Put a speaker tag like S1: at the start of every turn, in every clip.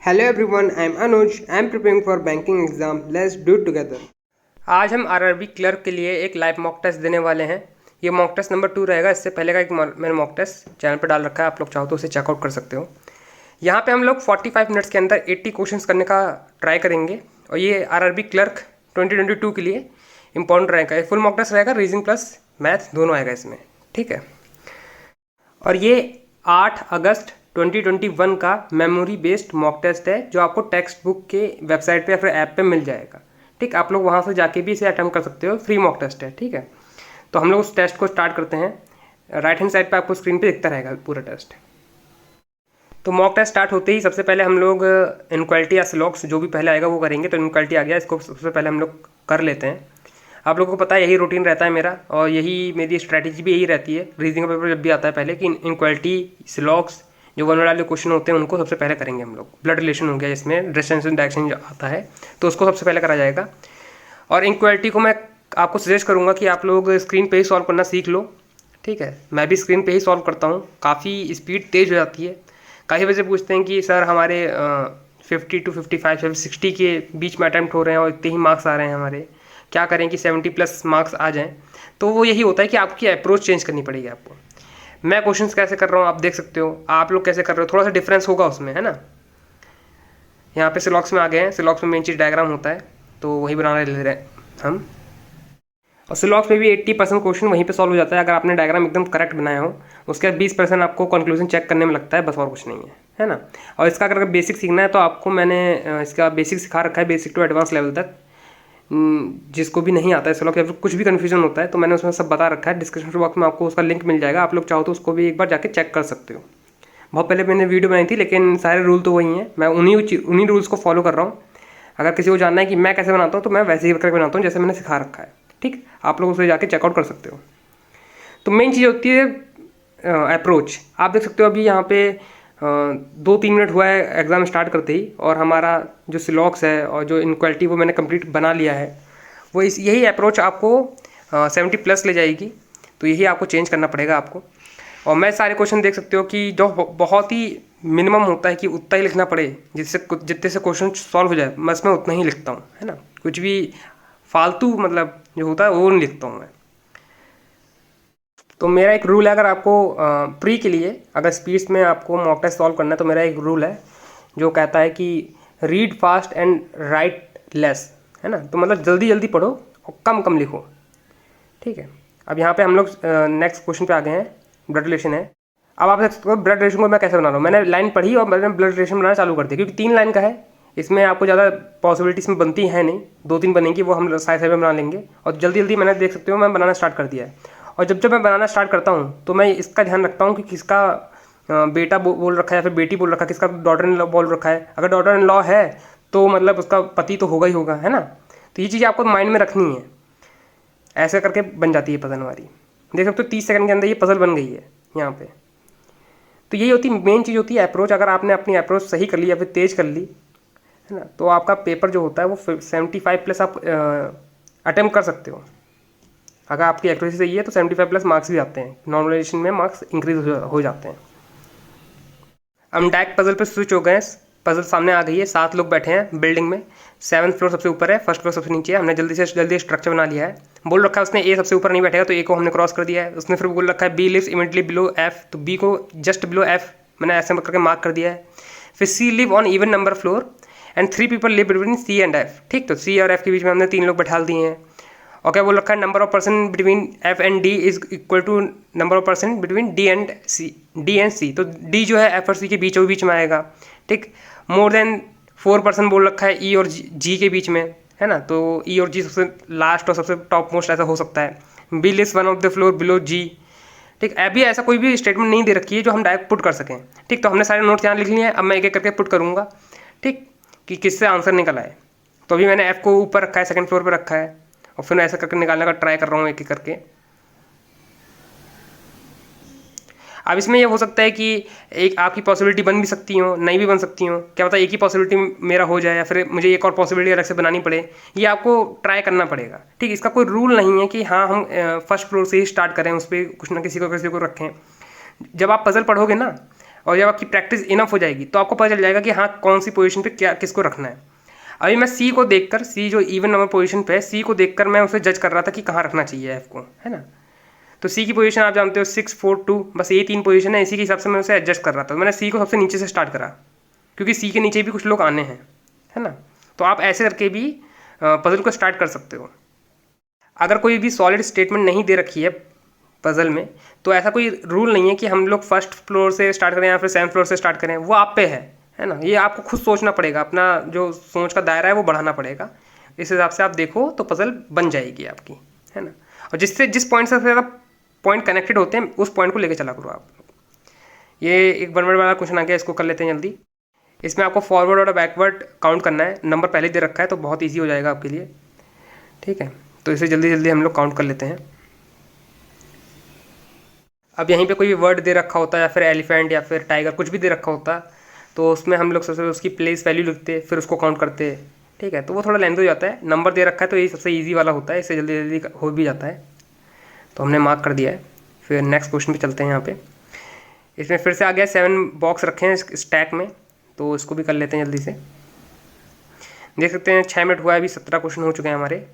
S1: Hello everyone, I am Anuj. I am preparing for banking exam. Let's do it together. आज हम RRB clerk के लिए एक live mock test देने वाले हैं। ये मॉक टेस्ट नंबर 2 रहेगा। इससे पहले का एक मैंने मॉक टेस्ट चैनल पर डाल रखा है, आप लोग चाहो तो उसे चेकआउट कर सकते हो। यहाँ पे हम लोग 45 मिनट्स के अंदर 80 क्वेश्चंस करने का ट्राई करेंगे और ये आरआरबी क्लर्क 2022 के लिए इंपॉर्टेंट रहेगा। फुल मॉक टेस्ट रहेगा, रीजनिंग प्लस मैथ दोनों आएगा इसमें, ठीक है। और ये 8 अगस्त 2021 का मेमोरी बेस्ड मॉक टेस्ट है जो आपको टेक्स्ट बुक के वेबसाइट पे या फिर ऐप पे मिल जाएगा, ठीक। आप लोग वहाँ से जाके भी इसे अटेम्प्ट कर सकते हो, फ्री मॉक टेस्ट है, ठीक है। तो हम लोग उस टेस्ट को स्टार्ट करते हैं। राइट हैंड साइड पे आपको स्क्रीन पे दिखता रहेगा पूरा टेस्ट। तो मॉक टेस्ट स्टार्ट होते ही सबसे पहले हम लोग इनक्वालिटी या स्लॉक्स जो भी पहले आएगा वो करेंगे। तो इनक्वालिटी आ गया, इसको सबसे पहले हम लोग कर लेते हैं। आप लोगों को पता है यही रूटीन रहता है मेरा और यही मेरी स्ट्रैटेजी भी यही रहती है। रीजनिंग का पेपर जब भी आता है पहले कि इनक्वालिटी स्लॉक्स जो वन वर्ड वाले क्वेश्चन होते हैं उनको सबसे पहले करेंगे हम लोग। ब्लड रिलेशन हो गया जिसमें डिस्टेंस एंड डायरेक्शन आता है तो उसको सबसे पहले करा जाएगा। और इनक्वालिटी को मैं आपको सजेस्ट करूँगा कि आप लोग स्क्रीन पे ही सॉल्व करना सीख लो, ठीक है। मैं भी स्क्रीन पे ही सॉल्व करता हूँ, काफ़ी स्पीड तेज़ हो जाती है। काफ़ी वजह पूछते हैं कि सर हमारे 50 to 55 या 60 के बीच में अटैम्प्ट हो रहे हैं और इतने ही मार्क्स आ रहे हैं हमारे, क्या करें कि 70+ मार्क्स आ जाएं। तो वो यही होता है कि आपकी अप्रोच चेंज करनी पड़ेगी आपको। मैं क्वेश्चंस कैसे कर रहा हूँ आप देख सकते हो, आप लोग कैसे कर रहे हो, थोड़ा सा डिफरेंस होगा उसमें, है ना। यहाँ पे सिलॉक्स में आ गए हैं। सिलॉक्स में मेन चीज़ डायग्राम होता है तो वही बनाना ले रहे हैं हम। और सिलॉक्स में भी 80% क्वेश्चन वहीं पे सॉल्व हो जाता है अगर आपने डायग्राम एकदम करेक्ट बनाया हो। उसके बाद 20% आपको कंक्लूजन चेक करने में लगता है, बस और कुछ नहीं है ना। और इसका अगर बेसिक सीखना है तो आपको मैंने इसका बेसिक सिखा रखा है, बेसिक टू एडवांस लेवल तक। जिसको भी नहीं आता है सिलॉक्स या फिर कुछ भी कन्फ्यूजन होता है तो मैंने उसमें सब बता रखा है। डिस्क्रिप्शन बॉक्स में आपको उसका लिंक मिल जाएगा, आप लोग चाहो तो उसको भी एक बार जाके चेक कर सकते हो। बहुत पहले मैंने वीडियो बनाई थी लेकिन सारे रूल तो वही हैं, मैं उन्हीं रूल्स को फॉलो कर रहा हूँ। अगर किसी को जानना है कि मैं कैसे बनाता हूँ तो मैं वैसे ही करके बनाता हूँ जैसे मैंने सिखा रखा है, ठीक। आप लोग उसे जाके चेकआउट कर सकते हो। तो मेन चीज़ होती है अप्रोच। आप देख सकते हो अभी यहाँ पे 2-3 मिनट हुआ है एग्ज़ाम स्टार्ट करते ही और हमारा जो सिलॉक्स है और जो इनक्वालिटी वो मैंने कंप्लीट बना लिया है। वो यही अप्रोच आपको 70+ ले जाएगी, तो यही आपको चेंज करना पड़ेगा आपको। और मैं सारे क्वेश्चन देख सकते हो कि जो बहुत ही मिनिमम होता है कि उतना ही लिखना पड़े जिससे जितने से क्वेश्चन सॉल्व हो जाए, बस मैं उतना ही लिखता हूँ, है ना। कुछ भी फालतू मतलब जो होता है वो नहीं लिखता हूँ मैं। तो मेरा एक रूल है, अगर आपको प्री के लिए अगर स्पीड्स में आपको मॉक टेस्ट सॉल्व करना है तो मेरा एक रूल है जो कहता है कि read fast and right less, है ना। तो मतलब जल्दी जल्दी पढ़ो और कम कम लिखो, ठीक है। अब यहाँ पे हम लोग नेक्स्ट क्वेश्चन पे आ गए हैं, ब्लड रिलेशन है। अब आप देख सकते हो ब्लड रिलेशन को मैं कैसे बना रहा हूँ। मैंने लाइन पढ़ी और मैंने ब्लड रिलेशन बनाना चालू कर दिया क्योंकि 3 लाइन का है, इसमें आपको ज़्यादा पॉसिबिलिटी इसमें बनती है नहीं, 2-3 बनेंगी वो हम साइड साइड में बना लेंगे। और जल्दी जल्दी मैंने देख सकते हो मैं बनाना स्टार्ट कर दिया है। और जब मैं बनाना स्टार्ट करता हूँ तो मैं इसका ध्यान रखता हूँ कि किसका बेटा बोल रखा है या फिर बेटी बोल रखा है, किसका डॉटर इन लॉ बोल रखा है। अगर डॉटर इन लॉ है तो मतलब उसका पति तो होगा ही होगा, है ना। तो ये चीज़ आपको माइंड में रखनी है, ऐसे करके बन जाती है पजल हमारी। देख सकते हो 30 सेकंड के अंदर ये पजल बन गई है यहाँ पे। तो यही होती मेन चीज़ होती है अप्रोच। अगर आपने अपनी अप्रोच सही कर ली या फिर तेज़ कर ली, है ना, तो आपका पेपर जो होता है वो 75+ आप अटेम्प्ट कर सकते हो। अगर आपकी एक्यूरेसी सही है तो 75+ मार्क्स भी आते हैं, नॉर्मलाइजेशन में मार्क्स इंक्रीज हो जाते हैं। हम डायरेक्ट पजल पे स्विच हो गए। पजल सामने आ गई है, 7 लोग बैठे हैं बिल्डिंग में। 7th फ्लोर सबसे ऊपर है, 1st फ्लोर सबसे नीचे है। हमने जल्दी से जल्दी स्ट्रक्चर बना लिया है। बोल रखा है उसने ए सबसे ऊपर नहीं बैठेगा तो ए को हमने क्रॉस कर दिया है। उसने फिर बोल रखा है B lives immediately below F, तो बी को जस्ट बिलो एफ मैंने ऐसे करके मार्क कर दिया है। फिर C live on even number floor and 3 people live between C and F, ठीक। तो सी और एफ के बीच में हमने 3 लोग बैठा दिए हैं। और क्या बोल रखा है number of person between F and D is equal to number of person between D and C. तो डी जो है एफ और सी के बीच में आएगा, ठीक। मोर देन 4 पर्सन बोल रखा है ई और जी के बीच में, है ना। तो ई और जी सबसे लास्ट और सबसे टॉप मोस्ट ऐसा हो सकता है। B list one of the floor below G, ठीक। अभी ऐसा कोई भी स्टेटमेंट नहीं दे रखी है जो हम डायरेक्ट पुट कर सकें, ठीक। तो हमने सारे नोट्स यहाँ लिख लिए हैं। अब मैं एक एक करके पुट करूँगा, ठीक, कि किससे आंसर निकल आए। तो अभी मैंने एफ को ऊपर रखा है, 2nd फ्लोर पर रखा है और फिर ऐसा करके निकालने का ट्राई कर रहा हूँ एक एक करके। अब इसमें ये हो सकता है कि एक आपकी पॉसिबिलिटी बन भी सकती हो, नहीं भी बन सकती हो, क्या पता एक ही पॉसिबिलिटी मेरा हो जाए या फिर मुझे एक और पॉसिबिलिटी अलग से बनानी पड़े। ये आपको ट्राई करना पड़ेगा, ठीक। इसका कोई रूल नहीं है कि हाँ हम 1st फ्लोर से ही स्टार्ट करें, उस पर कुछ ना किसी को रखें। जब आप पजल पढ़ोगे ना और जब आपकी प्रैक्टिस इनफ हो जाएगी तो आपको पता चल जाएगा कि हाँ कौन सी पोजीशन पे क्या किसको रखना है। अभी मैं सी को देखकर, सी जो इवन नंबर पोजीशन पे है, सी को देखकर मैं उसे जज कर रहा था कि कहाँ रखना चाहिए एफ को, है ना। तो सी की पोजीशन आप जानते हो 6 4 2, बस ये 3 पोजीशन है, इसी के हिसाब से मैं उसे एडजस्ट कर रहा था। तो मैंने सी को सबसे नीचे से स्टार्ट करा, क्योंकि सी के नीचे भी कुछ लोग आने हैं, है ना। तो आप ऐसे करके भी पजल को स्टार्ट कर सकते हो। अगर कोई भी सॉलिड स्टेटमेंट नहीं दे रखी है पजल में, तो ऐसा कोई रूल नहीं है कि हम लोग फर्स्ट फ्लोर से स्टार्ट करें या फिर सेकंड फ्लोर से स्टार्ट करें, वो आप पे है ना। ये आपको खुद सोचना पड़ेगा, अपना जो सोच का दायरा है वो बढ़ाना पड़ेगा। इस हिसाब से आप देखो तो पजल बन जाएगी आपकी, है ना। और जिस पॉइंट से ज़्यादा पॉइंट कनेक्टेड होते हैं उस पॉइंट को लेकर चला करो आप। ये एक 1 वर्ड वाला क्वेश्चन आ गया, इसको कर लेते हैं जल्दी। इसमें आपको फॉरवर्ड और बैकवर्ड काउंट करना है, नंबर पहले दे रखा है तो बहुत ईजी हो जाएगा आपके लिए, ठीक है। तो इसे जल्दी जल्दी हम लोग काउंट कर लेते हैं। अब यहीं पे कोई भी वर्ड दे रखा होता है, या फिर एलिफेंट या फिर टाइगर, कुछ भी दे रखा होता, तो उसमें हम लोग सबसे उसकी प्लेस वैल्यू लिखते, फिर उसको काउंट करते, ठीक है। तो वो थोड़ा लेंथ हो जाता है। नंबर दे रखा है तो ये सबसे ईजी वाला होता है, इससे जल्दी जल्दी हो भी जाता है, तो हमने मार्क कर दिया है। फिर नेक्स्ट क्वेश्चन पे चलते हैं। यहाँ पे इसमें फिर से आ गया 7 बॉक्स रखे हैं स्टैक में, तो इसको भी कर लेते हैं जल्दी से। देख सकते हैं 6 मिनट हुआ है, अभी 17 क्वेश्चन हो चुके हैं हमारे,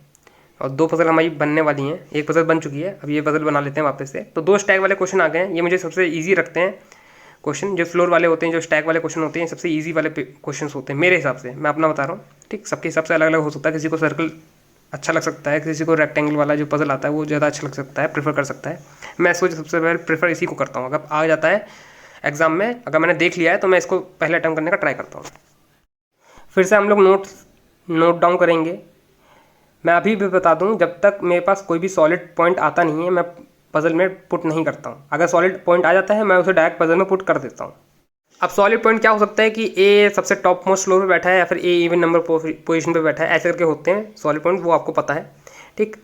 S1: और 2 पजल हमारी बनने वाली हैं। एक पजल बन चुकी है, अब ये पजल बना लेते हैं वापस से। तो 2 स्टैक वाले क्वेश्चन आ गए हैं, ये मुझे सबसे ईजी रखते हैं क्वेश्चन। जो फ्लोर वाले होते हैं, जो स्टैक वाले क्वेश्चन होते हैं, सबसे ईजी वाले क्वेश्चन होते हैं मेरे हिसाब से, मैं अपना बता रहा हूँ, ठीक। सबके हिसाब से अलग अलग हो सकता है, किसी को सर्कल अच्छा लग सकता है, किसी को रेक्टेंगल वाला जो पजल आता है वो ज़्यादा अच्छा लग सकता है, प्रेफर कर सकता है। मैं इसको सबसे पहले प्रेफर इसी को करता हूँ। अगर आ जाता है एग्जाम में, अगर मैंने देख लिया है तो मैं इसको पहले अटेम्प्ट करने का ट्राई करता हूँ। फिर से हम लोग नोट डाउन करेंगे। मैं अभी भी बता दूं, जब तक मेरे पास कोई भी सॉलिड पॉइंट आता नहीं है मैं पजल में पुट नहीं करता हूं। अगर सॉलिड पॉइंट आ जाता है मैं उसे डायरेक्ट पजल में पुट कर देता हूं। अब सॉलिड पॉइंट क्या हो सकता है कि ए सबसे टॉप मोस्ट फ्लोर पे बैठा है, या फिर ए इवन नंबर पोजीशन पे बैठा है, ऐसे करके होते हैं सॉलिड पॉइंट, वो आपको पता है, ठीक।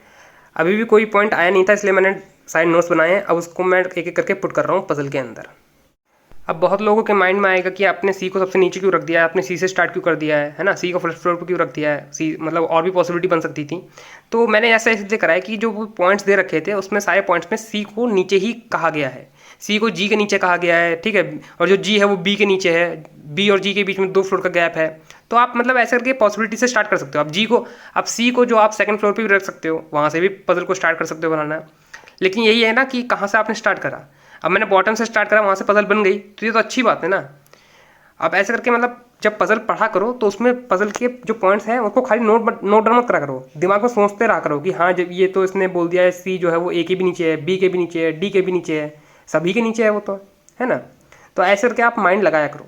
S1: अभी भी कोई पॉइंट आया नहीं था, इसलिए मैंने साइड नोट्स बनाए हैं। अब उसको मैं एक एक करके पुट कर रहा हूँ पजल के अंदर। अब बहुत लोगों के माइंड में आएगा कि आपने सी को सबसे नीचे क्यों रख दिया है, आपने सी से स्टार्ट क्यों कर दिया है ना, सी को फर्स्ट फ्लोर पर क्यों रख दिया है, सी मतलब और भी पॉसिबिलिटी बन सकती थी। तो मैंने ऐसा इसलिए करा है कि जो वो पॉइंट्स दे रखे थे उसमें सारे पॉइंट्स में सी को नीचे ही कहा गया है, सी को जी के नीचे कहा गया है, ठीक है। और जो जी है वो बी के नीचे है, बी और जी के बीच में 2 फ्लोर का गैप है। तो आप मतलब ऐसे करके पॉसिबिलिटी से स्टार्ट कर सकते हो। आप सी को जो आप सेकंड फ्लोर पे भी रख सकते हो, वहाँ से भी पजल को स्टार्ट कर सकते हो बनाना। लेकिन यही है ना कि कहाँ से आपने स्टार्ट करा। अब मैंने बॉटम से स्टार्ट करा, वहाँ से पजल बन गई, तो ये तो अच्छी बात है ना। अब ऐसे करके मतलब जब पजल पढ़ा करो तो उसमें पजल के जो पॉइंट्स हैं उसको खाली नोट डाउन मत करा करो, दिमाग में सोचते रहा करो कि हाँ जब ये तो इसने बोल दिया है सी जो है वो ए के भी नीचे है, बी के भी नीचे है, डी के भी नीचे है, सभी के नीचे है वो तो, है ना। तो ऐसे करके आप माइंड लगाया करो।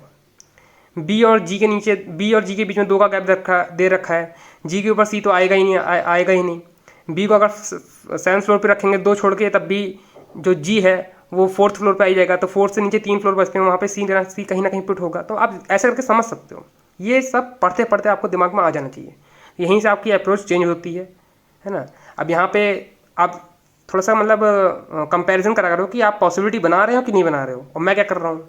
S1: बी और जी के बीच में 2 का गैप दे रखा है, जी के ऊपर सी तो आएगा ही नहीं, आएगा ही नहीं। बी को अगर 7th फ्लोर पर रखेंगे 2 छोड़ के, तब भी जो जी है वो 4th फ्लोर पे आ जाएगा, तो 4th से नीचे 3 फ्लोर बचते हैं, वहाँ पे सी कहीं ना कहीं पुट होगा। तो आप ऐसे करके समझ सकते हो। ये सब पढ़ते पढ़ते आपको दिमाग में आ जाना चाहिए, यहीं से आपकी अप्रोच चेंज होती है ना। अब यहाँ पे आप थोड़ा सा मतलब कंपैरिजन करा करो कि आप पॉसिबिलिटी बना रहे हो कि नहीं बना रहे हो, और मैं क्या कर रहा हूँ।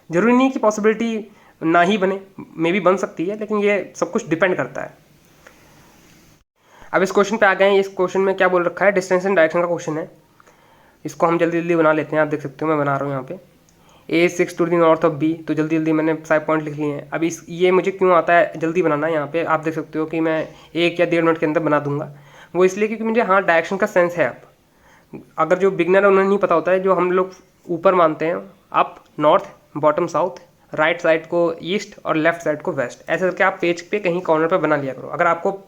S1: ज़रूरी नहीं कि पॉसिबिलिटी ना ही बने, मे भी बन सकती है, लेकिन ये सब कुछ डिपेंड करता है। अब इस क्वेश्चन पे आ गए हैं। इस क्वेश्चन में क्या बोल रखा है, डिस्टेंस एंड डायरेक्शन का क्वेश्चन है। इसको हम जल्दी जल्दी बना लेते हैं। आप देख सकते हो मैं बना रहा हूँ यहाँ पे A 6 to the north of B, तो जल्दी जल्दी मैंने सारे पॉइंट लिख लिए हैं। अब ये मुझे क्यों आता है जल्दी बनाना, यहाँ पे आप देख सकते हो कि मैं 1 या 1.5 मिनट के अंदर बना दूंगा। वो इसलिए क्योंकि मुझे हाँ डायरेक्शन का सेंस है। अब अगर जो बिगनर है उन्हें नहीं पता होता है, जो हम लोग ऊपर मानते हैं up north, bottom south, right side को ईस्ट और लेफ्ट साइड को वेस्ट, ऐसे करके आप पेज पे कहीं कॉर्नर पर बना लिया करो, अगर आपको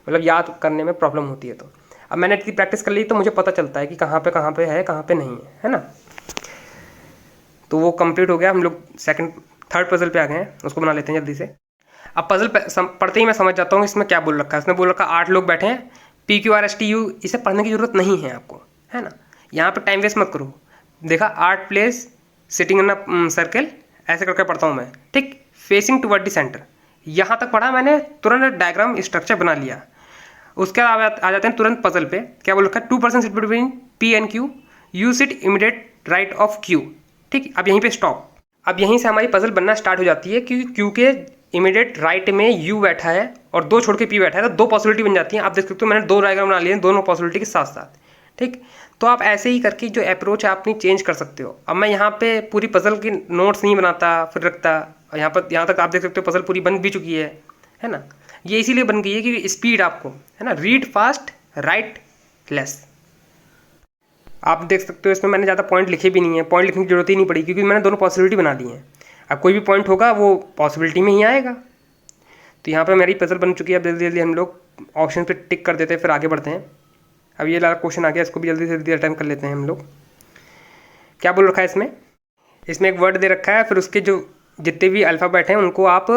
S1: मतलब याद करने में प्रॉब्लम होती है तो। अब मैंने इतनी प्रैक्टिस कर ली तो मुझे पता चलता है कि कहाँ पे है कहाँ पे नहीं है ना। तो वो कंप्लीट हो गया। हम लोग थर्ड पजल पे आ गए हैं, उसको बना लेते हैं जल्दी से। अब पजल पढ़ते ही मैं समझ जाता हूँ इसमें क्या बोल रखा है। इसने बोल रखा 8 लोग बैठे हैं, PQRSTU, इसे पढ़ने की जरूरत नहीं है आपको, है ना। यहाँ पे टाइम वेस्ट मत करो। देखा 8 place sitting in a circle, ऐसे करके पढ़ता हूँ मैं, ठीक। फेसिंग टुवर्ड द सेंटर, यहाँ तक पढ़ा मैंने, तुरंत डायग्राम स्ट्रक्चर बना लिया। उसके बाद आ जाते हैं तुरंत पजल पे। क्या बोल रखा है, 2 person sit between P and Q, you sit immediate right of Q, ठीक। अब यहीं पे स्टॉप। अब यहीं से हमारी पजल बनना स्टार्ट हो जाती है, क्योंकि Q के इमीडिएट राइट में U बैठा है और 2 छोड़ के P बैठा है, तो 2 पॉसिबिलिटी बन जाती हैं। आप देख सकते हो मैंने 2 डायग्राम बना लिए हैं दोनों पॉसिबिलिटी के साथ साथ, ठीक। तो आप ऐसे ही करके जो अप्रोच है अपनी चेंज कर सकते हो। अब मैं यहाँ पे पूरी पजल की नोट्स नहीं बनाता फिर रखता, और यहाँ तक आप देख सकते हो पजल पूरी बन भी चुकी है ना। ये इसीलिए बन गई है कि स्पीड आपको, है ना, रीड फास्ट राइट लेस। आप देख सकते हो इसमें मैंने ज़्यादा पॉइंट लिखे भी नहीं है, पॉइंट लिखने की जरूरत ही नहीं पड़ी क्योंकि मैंने दोनों पॉसिबिलिटी बना दी हैं। अब कोई भी पॉइंट होगा वो पॉसिबिलिटी में ही आएगा। तो यहाँ पे मेरी पजल बन चुकी है। अब जल्दी जल्दी हम लोग ऑप्शन पे टिक कर देते हैं, फिर आगे बढ़ते हैं। अब ये वाला क्वेश्चन आ गया, इसको भी जल्दी से जल्दी अटेम्प्ट कर लेते हैं हम लोग। क्या बोल रखा है इसमें? इसमें एक वर्ड दे रखा है, फिर उसके जो जितने भी अल्फ़ाबेट हैं उनको आप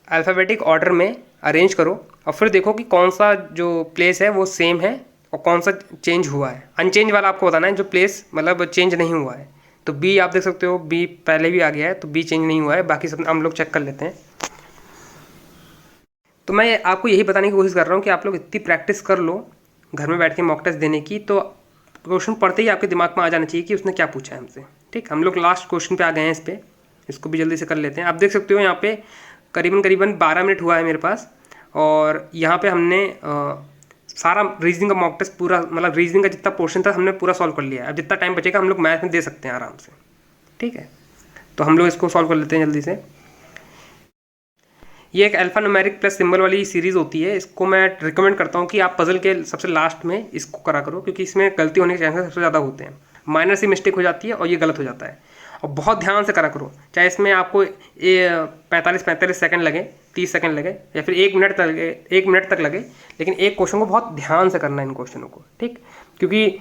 S1: अल्फ़ाबेटिक ऑर्डर में अरेंज करो, और फिर देखो कि कौन सा जो प्लेस है वो सेम है और कौन सा चेंज हुआ है। अनचेंज वाला आपको बताना है, जो प्लेस मतलब चेंज नहीं हुआ है। तो बी आप देख सकते हो, बी पहले भी आ गया है, तो बी चेंज नहीं हुआ है। बाकी सब हम लोग चेक कर लेते हैं। तो मैं आपको यही बताने की कोशिश कर रहा हूँ कि आप लोग इतनी प्रैक्टिस कर लो घर में बैठ के मॉक टेस्ट देने की, तो क्वेश्चन पढ़ते ही आपके दिमाग में आ जाना चाहिए कि उसने क्या पूछा है हमसे। ठीक, हम लोग लास्ट क्वेश्चन पे आ गए हैं इस पर, इसको भी जल्दी से कर लेते हैं। आप देख सकते हो यहाँ पे करीबन 12 मिनट हुआ है मेरे पास, और यहाँ पे हमने सारा रीजनिंग का मॉक टेस्ट पूरा, मतलब रीजनिंग का जितना पोर्शन था हमने पूरा सॉल्व कर लिया है। अब जितना टाइम बचेगा हम लोग मैथ में दे सकते हैं आराम से। ठीक है, तो हम लोग इसको सॉल्व कर लेते हैं जल्दी से। ये एक अल्फा न्यूमेरिक प्लस सिंबल वाली सीरीज़ होती है। इसको मैं रिकमेंड करता हूँ कि आप पजल के सबसे लास्ट में इसको करा करो, क्योंकि इसमें गलती होने के चांसेस सबसे ज़्यादा होते हैं। माइनर सी मिस्टेक हो जाती है और ये गलत हो जाता है, और बहुत ध्यान से करा करो। चाहे इसमें आपको 45 सेकंड लगे, 30 सेकंड लगे, या फिर 1 मिनट तक लगे, लेकिन एक क्वेश्चन को बहुत ध्यान से करना है, इन क्वेश्चनों को। ठीक, क्योंकि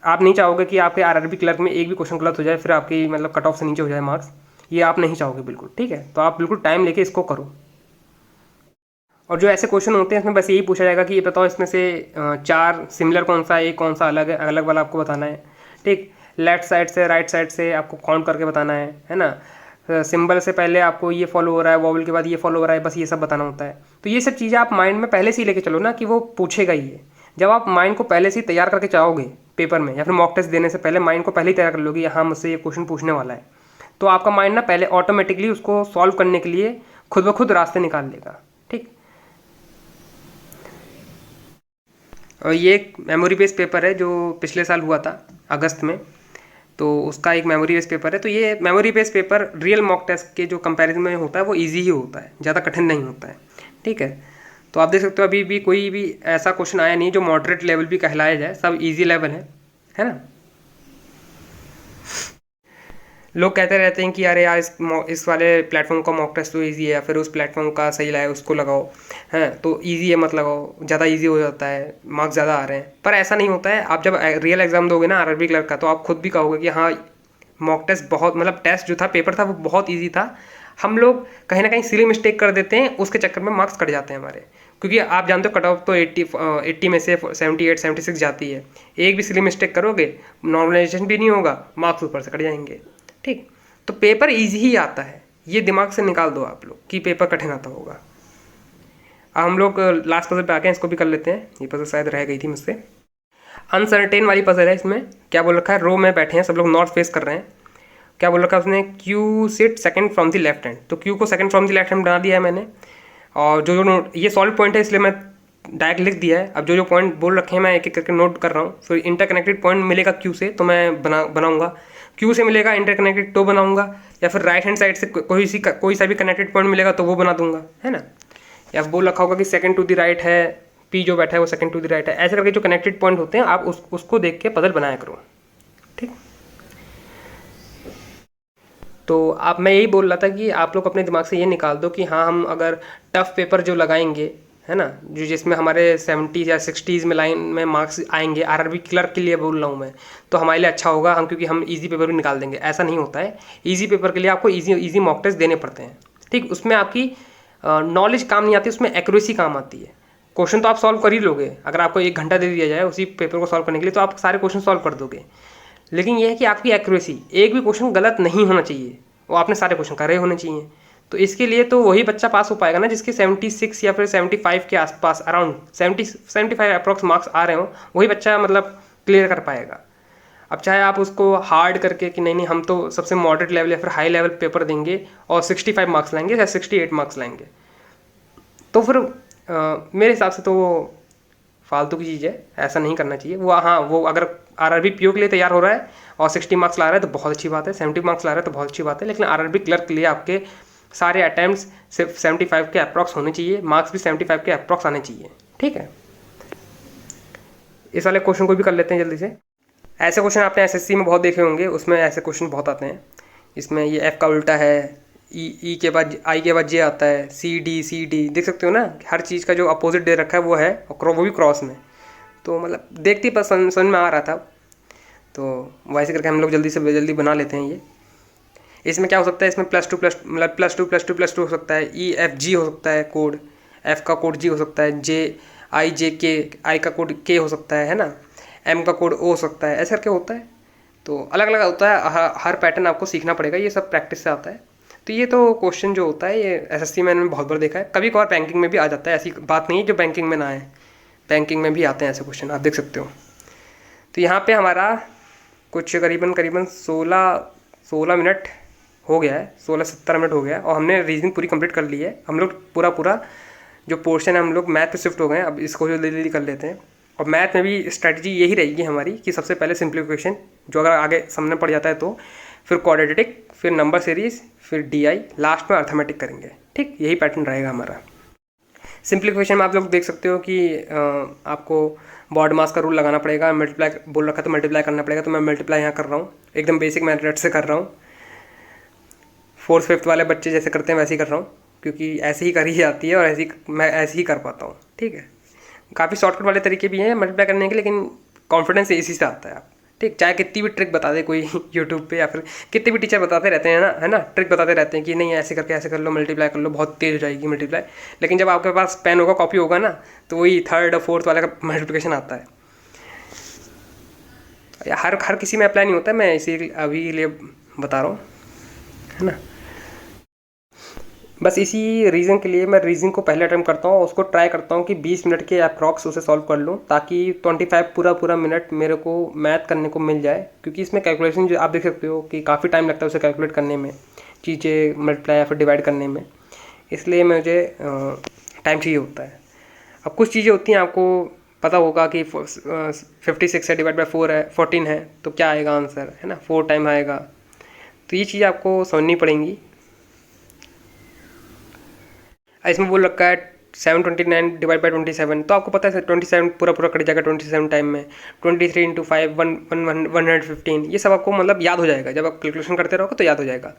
S1: आप नहीं चाहोगे कि आपके आरआरबी क्लर्क में एक भी क्वेश्चन गलत हो जाए, फिर आपकी मतलब कट ऑफ से नीचे हो जाए मार्क्स। ये आप नहीं चाहोगे बिल्कुल। ठीक है, तो आप बिल्कुल टाइम लेके इसको करो। और जो ऐसे क्वेश्चन होते हैं इसमें बस यही पूछा जाएगा कि ये बताओ इसमें से 4 सिमिलर कौन सा है, एक कौन सा अलग है, अलग वाला आपको बताना है। ठीक, लेफ्ट साइड से राइट साइड से आपको काउंट करके बताना है ना। सिंबल से पहले आपको ये फॉलो हो रहा है, वॉवल के बाद ये फॉलो हो रहा है, बस ये सब बताना होता है। तो ये सब चीज़ें आप माइंड में पहले से ही लेके चलो ना, कि वो पूछेगा ही है। जब आप माइंड को पहले से ही तैयार करके चाहोगे पेपर में, या फिर मॉक टेस्ट देने से पहले माइंड को पहले ही तैयार कर लोगे, हाँ मुझसे ये क्वेश्चन पूछने वाला है, तो आपका माइंड ना पहले ऑटोमेटिकली उसको सॉल्व करने के लिए खुद ब खुद रास्ते निकाल लेगा। ठीक, और ये एक मेमोरी बेस्ड पेपर है जो पिछले साल हुआ था अगस्त में, तो उसका एक मेमोरी बेस्ड पेपर है। तो ये memory based paper real mock test के जो कंपैरिजन में होता है वो इजी ही होता है, ज़्यादा कठिन नहीं होता है। ठीक है, तो आप देख सकते हो अभी भी कोई भी ऐसा क्वेश्चन आया नहीं जो मॉडरेट लेवल भी कहलाया जाए, सब इजी लेवल है ना। लोग कहते रहते हैं कि अरे यार इस वाले प्लेटफॉर्म का मॉक टेस्ट तो ईजी है, फिर उस प्लेटफॉर्म का सही लाए उसको लगाओ, हैं तो ईजी है मत लगाओ, ज़्यादा ईजी हो जाता है, मार्क्स ज़्यादा आ रहे हैं। पर ऐसा नहीं होता है। आप जब रियल एग्जाम दोगे ना आरआरबी क्लर्क का, तो आप खुद भी कहोगे कि हाँ मॉक टेस्ट बहुत, मतलब टेस्ट जो था, पेपर था, वो बहुत ईजी था। हम लोग कहीं ना कहीं सिली मिस्टेक कर देते हैं, उसके चक्कर में मार्क्स कट जाते हैं हमारे, क्योंकि आप जानते हो कट ऑफ तो 80 में से 78 76 जाती है। एक भी सिली मिस्टेक करोगे, नॉर्मलाइजेशन भी नहीं होगा, मार्क्स ऊपर से कट जाएंगे। ठीक, तो पेपर इजी ही आता है, ये दिमाग से निकाल दो आप लोग कि पेपर कठिन आता होगा। अब हम लोग लास्ट पजल पे आ गए, इसको भी कर लेते हैं। ये पजल शायद रह गई थी मुझसे। अनसर्टेन वाली पजल है। इसमें क्या बोल रखा है, रो में बैठे हैं सब लोग, नॉर्थ फेस कर रहे हैं। क्या बोल रखा है उसने, Q sit second from the left hand. तो क्यू को second from the left hand बना दिया है मैंने, और जो नोट, ये सॉल्व पॉइंट है इसलिए मैं डायरेक्ट लिख दिया है। अब जो पॉइंट बोल रखे हैं मैं एक एक करके नोट कर रहा हूँ। फिर इंटरकनेक्टेड पॉइंट मिलेगा क्यू से तो मैं बनाऊंगा, क्यू से मिलेगा इंटरकनेक्टेड तो बनाऊंगा, या फिर राइट हैंड साइड से कोई सा भी कनेक्टेड पॉइंट मिलेगा तो वो बना दूंगा, है ना। या बोल रखा होगा कि सेकंड टू द राइट है, पी जो बैठा है वो सेकंड टू द राइट है। ऐसे करके जो कनेक्टेड पॉइंट होते हैं आप उसको देख के पजल बनाया करो। ठीक, तो आप, मैं यही बोल रहा था कि आप लोग अपने दिमाग से ये निकाल दो कि हाँ हम अगर टफ पेपर जो लगाएंगे, है ना, जो जिसमें हमारे 70 या 60s में लाइन में मार्क्स आएंगे, आरआरबी क्लर्क के लिए बोल रहा हूँ मैं, तो हमारे लिए अच्छा होगा हम, क्योंकि हम इजी पेपर भी निकाल देंगे। ऐसा नहीं होता है, इजी पेपर के लिए आपको इजी मॉक टेस्ट देने पड़ते हैं। ठीक, उसमें आपकी नॉलेज काम नहीं आती, उसमें एक्यूरेसी काम आती है। क्वेश्चन तो आप सॉल्व कर ही लोगे, अगर आपको 1 घंटा दे दिया जाए उसी पेपर को सॉल्व करने के लिए तो आप सारे क्वेश्चन सॉल्व कर दोगे। लेकिन यह है कि आपकी एक्यूरेसी, एक भी क्वेश्चन गलत नहीं होना चाहिए, वो आपने सारे क्वेश्चन करे होने चाहिए। तो इसके लिए तो वही बच्चा पास हो पाएगा ना जिसके 76 या फिर 75 के आसपास, अराउंड 75 अप्रॉक्स मार्क्स आ रहे हो, वही बच्चा मतलब क्लियर कर पाएगा। अब चाहे आप उसको हार्ड करके कि नहीं हम तो सबसे मॉडरेट लेवल या फिर हाई लेवल पेपर देंगे और 65 मार्क्स लाएंगे या 68 मार्क्स लाएंगे, तो फिर मेरे हिसाब से तो वो फालतू की चीज़ है, ऐसा नहीं करना चाहिए। वो हाँ, वो अगर आरआरबी पीओ के लिए तैयार हो रहा है और 60 मार्क्स ला रहा है तो बहुत अच्छी बात है, 70 मार्क्स ला रहा है तो बहुत अच्छी बात है। लेकिन आरआरबी क्लर्क के लिए आपके सारे अटैम्प्ट्स सिर्फ 75 के अप्रॉक्स होने चाहिए, मार्क्स भी 75 के अप्रॉक्स आने चाहिए, ठीक है। इस वाले क्वेश्चन को भी कर लेते हैं जल्दी से। ऐसे क्वेश्चन आपने एसएससी में बहुत देखे होंगे, उसमें ऐसे क्वेश्चन बहुत आते हैं। इसमें ये एफ का उल्टा है, ई के बाद आई के बाद जे आता है, सी डी देख सकते हो ना, हर चीज़ का जो अपोजिट दे रखा है वो है, और वो भी क्रॉस में। तो मतलब देखते ही समझ में आ रहा था, तो वैसे करके हम लोग जल्दी से जल्दी बना लेते हैं ये। इसमें क्या हो सकता है, इसमें +2 हो सकता है, ई एफ जी हो सकता है कोड, एफ का कोड जी हो सकता है, जे के, आई का कोड के हो सकता है ना, एम का कोड ओ हो सकता है, ऐसे करके होता है। तो अलग अलग होता है, हर पैटर्न आपको सीखना पड़ेगा, ये सब प्रैक्टिस से आता है। तो ये तो क्वेश्चन जो होता है ये एसएससी में मैंने बहुत बार देखा है, कभी कभार बैंकिंग में भी आ जाता है, ऐसी बात नहीं है जो बैंकिंग में ना आए, बैंकिंग में भी आते हैं ऐसे क्वेश्चन, आप देख सकते हो। तो यहाँ पे हमारा कुछ करीबन 16 मिनट हो गया है, 16-17 मिनट हो गया है, और हमने रीजनिंग पूरी कंप्लीट कर ली है। हम लोग पूरा जो पोर्शन है हम लोग मैथ पे शिफ्ट हो गए हैं। अब इसको जल्दी जल्दी कर लेते हैं। और मैथ में भी स्ट्रैटेजी यही रहेगी हमारी कि सबसे पहले सिंप्लीफिकेशन, जो अगर आगे सामने पड़ जाता है तो, फिर क्वाड्रेटिक, फिर नंबर सीरीज, फिर डीआई, लास्ट में अर्थमेटिक करेंगे, ठीक। यही पैटर्न रहेगा हमारा। सिंप्लीफिकेशन में आप लोग देख सकते हो कि आपको बॉड मास का रूल लगाना पड़ेगा, मल्टीप्लाई बोल रखा तो मल्टीप्लाई करना पड़ेगा, तो मैं मल्टीप्लाई यहाँ कर रहा हूँ, एकदम बेसिक मेथड से कर रहा हूँ, 4th 5th वाले बच्चे जैसे करते हैं वैसे ही कर रहा हूँ, क्योंकि ऐसे ही करी जाती है और मैं ऐसे ही कर पाता हूँ, ठीक है। काफ़ी शॉर्टकट वाले तरीके भी हैं मल्टीप्लाई करने के, लेकिन कॉन्फिडेंस इसी से आता है आप, ठीक। चाहे कितनी भी ट्रिक बता दे कोई यूट्यूब पे, या फिर कितने भी टीचर बताते रहते हैं ना, है ना, ट्रिक बताते रहते हैं कि नहीं ऐसे करके ऐसे कर लो, मल्टीप्लाई कर लो, बहुत तेज़ हो जाएगी मल्टीप्लाई। लेकिन जब आपके पास पेन होगा, कॉपी होगा ना, तो वही 3rd और 4th वाले का मल्टीप्लिकेशन आता है। हर किसी में अप्लाई नहीं होता है, मैं इसी अभी लिए बता रहा हूँ, है ना। बस इसी रीज़न के लिए मैं रीजनिंग को पहले अटेम्प्ट करता हूँ, उसको ट्राई करता हूँ कि 20 मिनट के अप्रॉक्स उसे सॉल्व कर लूँ, ताकि 25 पूरा मिनट मेरे को मैथ करने को मिल जाए। क्योंकि इसमें कैलकुलेशन जो आप देख सकते हो कि काफ़ी टाइम लगता है उसे कैलकुलेट करने में, चीज़ें मल्टीप्लाई या फिर डिवाइड करने में, इसलिए मुझे टाइम चाहिए होता है। अब कुछ चीज़ें होती हैं, आपको पता होगा कि 56 है डिवाइड बाई 4 है, 14 है, तो क्या आएगा आंसर, है ना, 4 टाइम आएगा। तो ये चीज़ आपको समझनी पड़ेंगी। इसमें बोल रखा है 729 डिवाइड बाई 27, तो आपको पता है 27 पूरा कट जाएगा 27 टाइम में, 23 × 5 115, ये सब आपको मतलब याद हो जाएगा, जब आप कैलकुलेशन करते रहोगे तो याद हो जाएगा।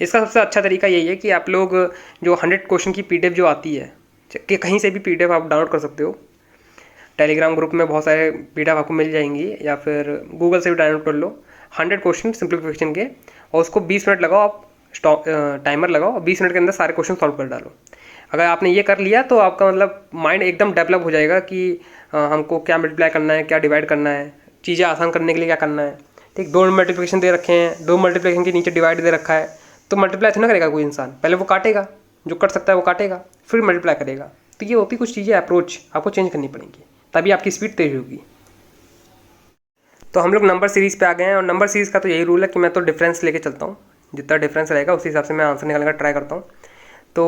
S1: इसका सबसे अच्छा तरीका यही है कि आप लोग जो 100 क्वेश्चन की PDF जो आती है, कि कहीं से भी PDF आप डाउनलोड कर सकते हो, टेलीग्राम ग्रुप में बहुत सारे PDF आपको मिल जाएंगी, या फिर गूगल से भी डाउनलोड कर लो, 100 क्वेश्चन सिंप्लीफिकेशन के, और उसको 20 मिनट लगाओ, आप टाइमर लगाओ और 20 मिनट के अंदर सारे क्वेश्चन सॉल्व कर डालो। अगर आपने ये कर लिया तो आपका मतलब माइंड एकदम डेवलप हो जाएगा कि हमको क्या मल्टीप्लाई करना है, क्या डिवाइड करना है, चीज़ें आसान करने के लिए क्या करना है, ठीक। 2 मल्टीप्लिकेशन दे रखे हैं, 2 मल्टीप्लिकेशन के नीचे डिवाइड दे रखा है, तो मल्टीप्लाई थोड़ा करेगा कोई इंसान, पहले वो काटेगा, जो कट सकता है वो काटेगा, फिर मल्टीप्लाई करेगा। तो ये होती कुछ चीज़ें, अप्रोच आपको चेंज करनी पड़ेंगी, तभी आपकी स्पीड तेज होगी। तो हम लोग नंबर सीरीज़ पे आ गए हैं, और नंबर सीरीज़ का तो यही रूल है कि मैं तो डिफरेंस लेके चलता हूँ, जितना डिफरेंस रहेगा उसी हिसाब से मैं आंसर निकालने का ट्राई करता हूँ। तो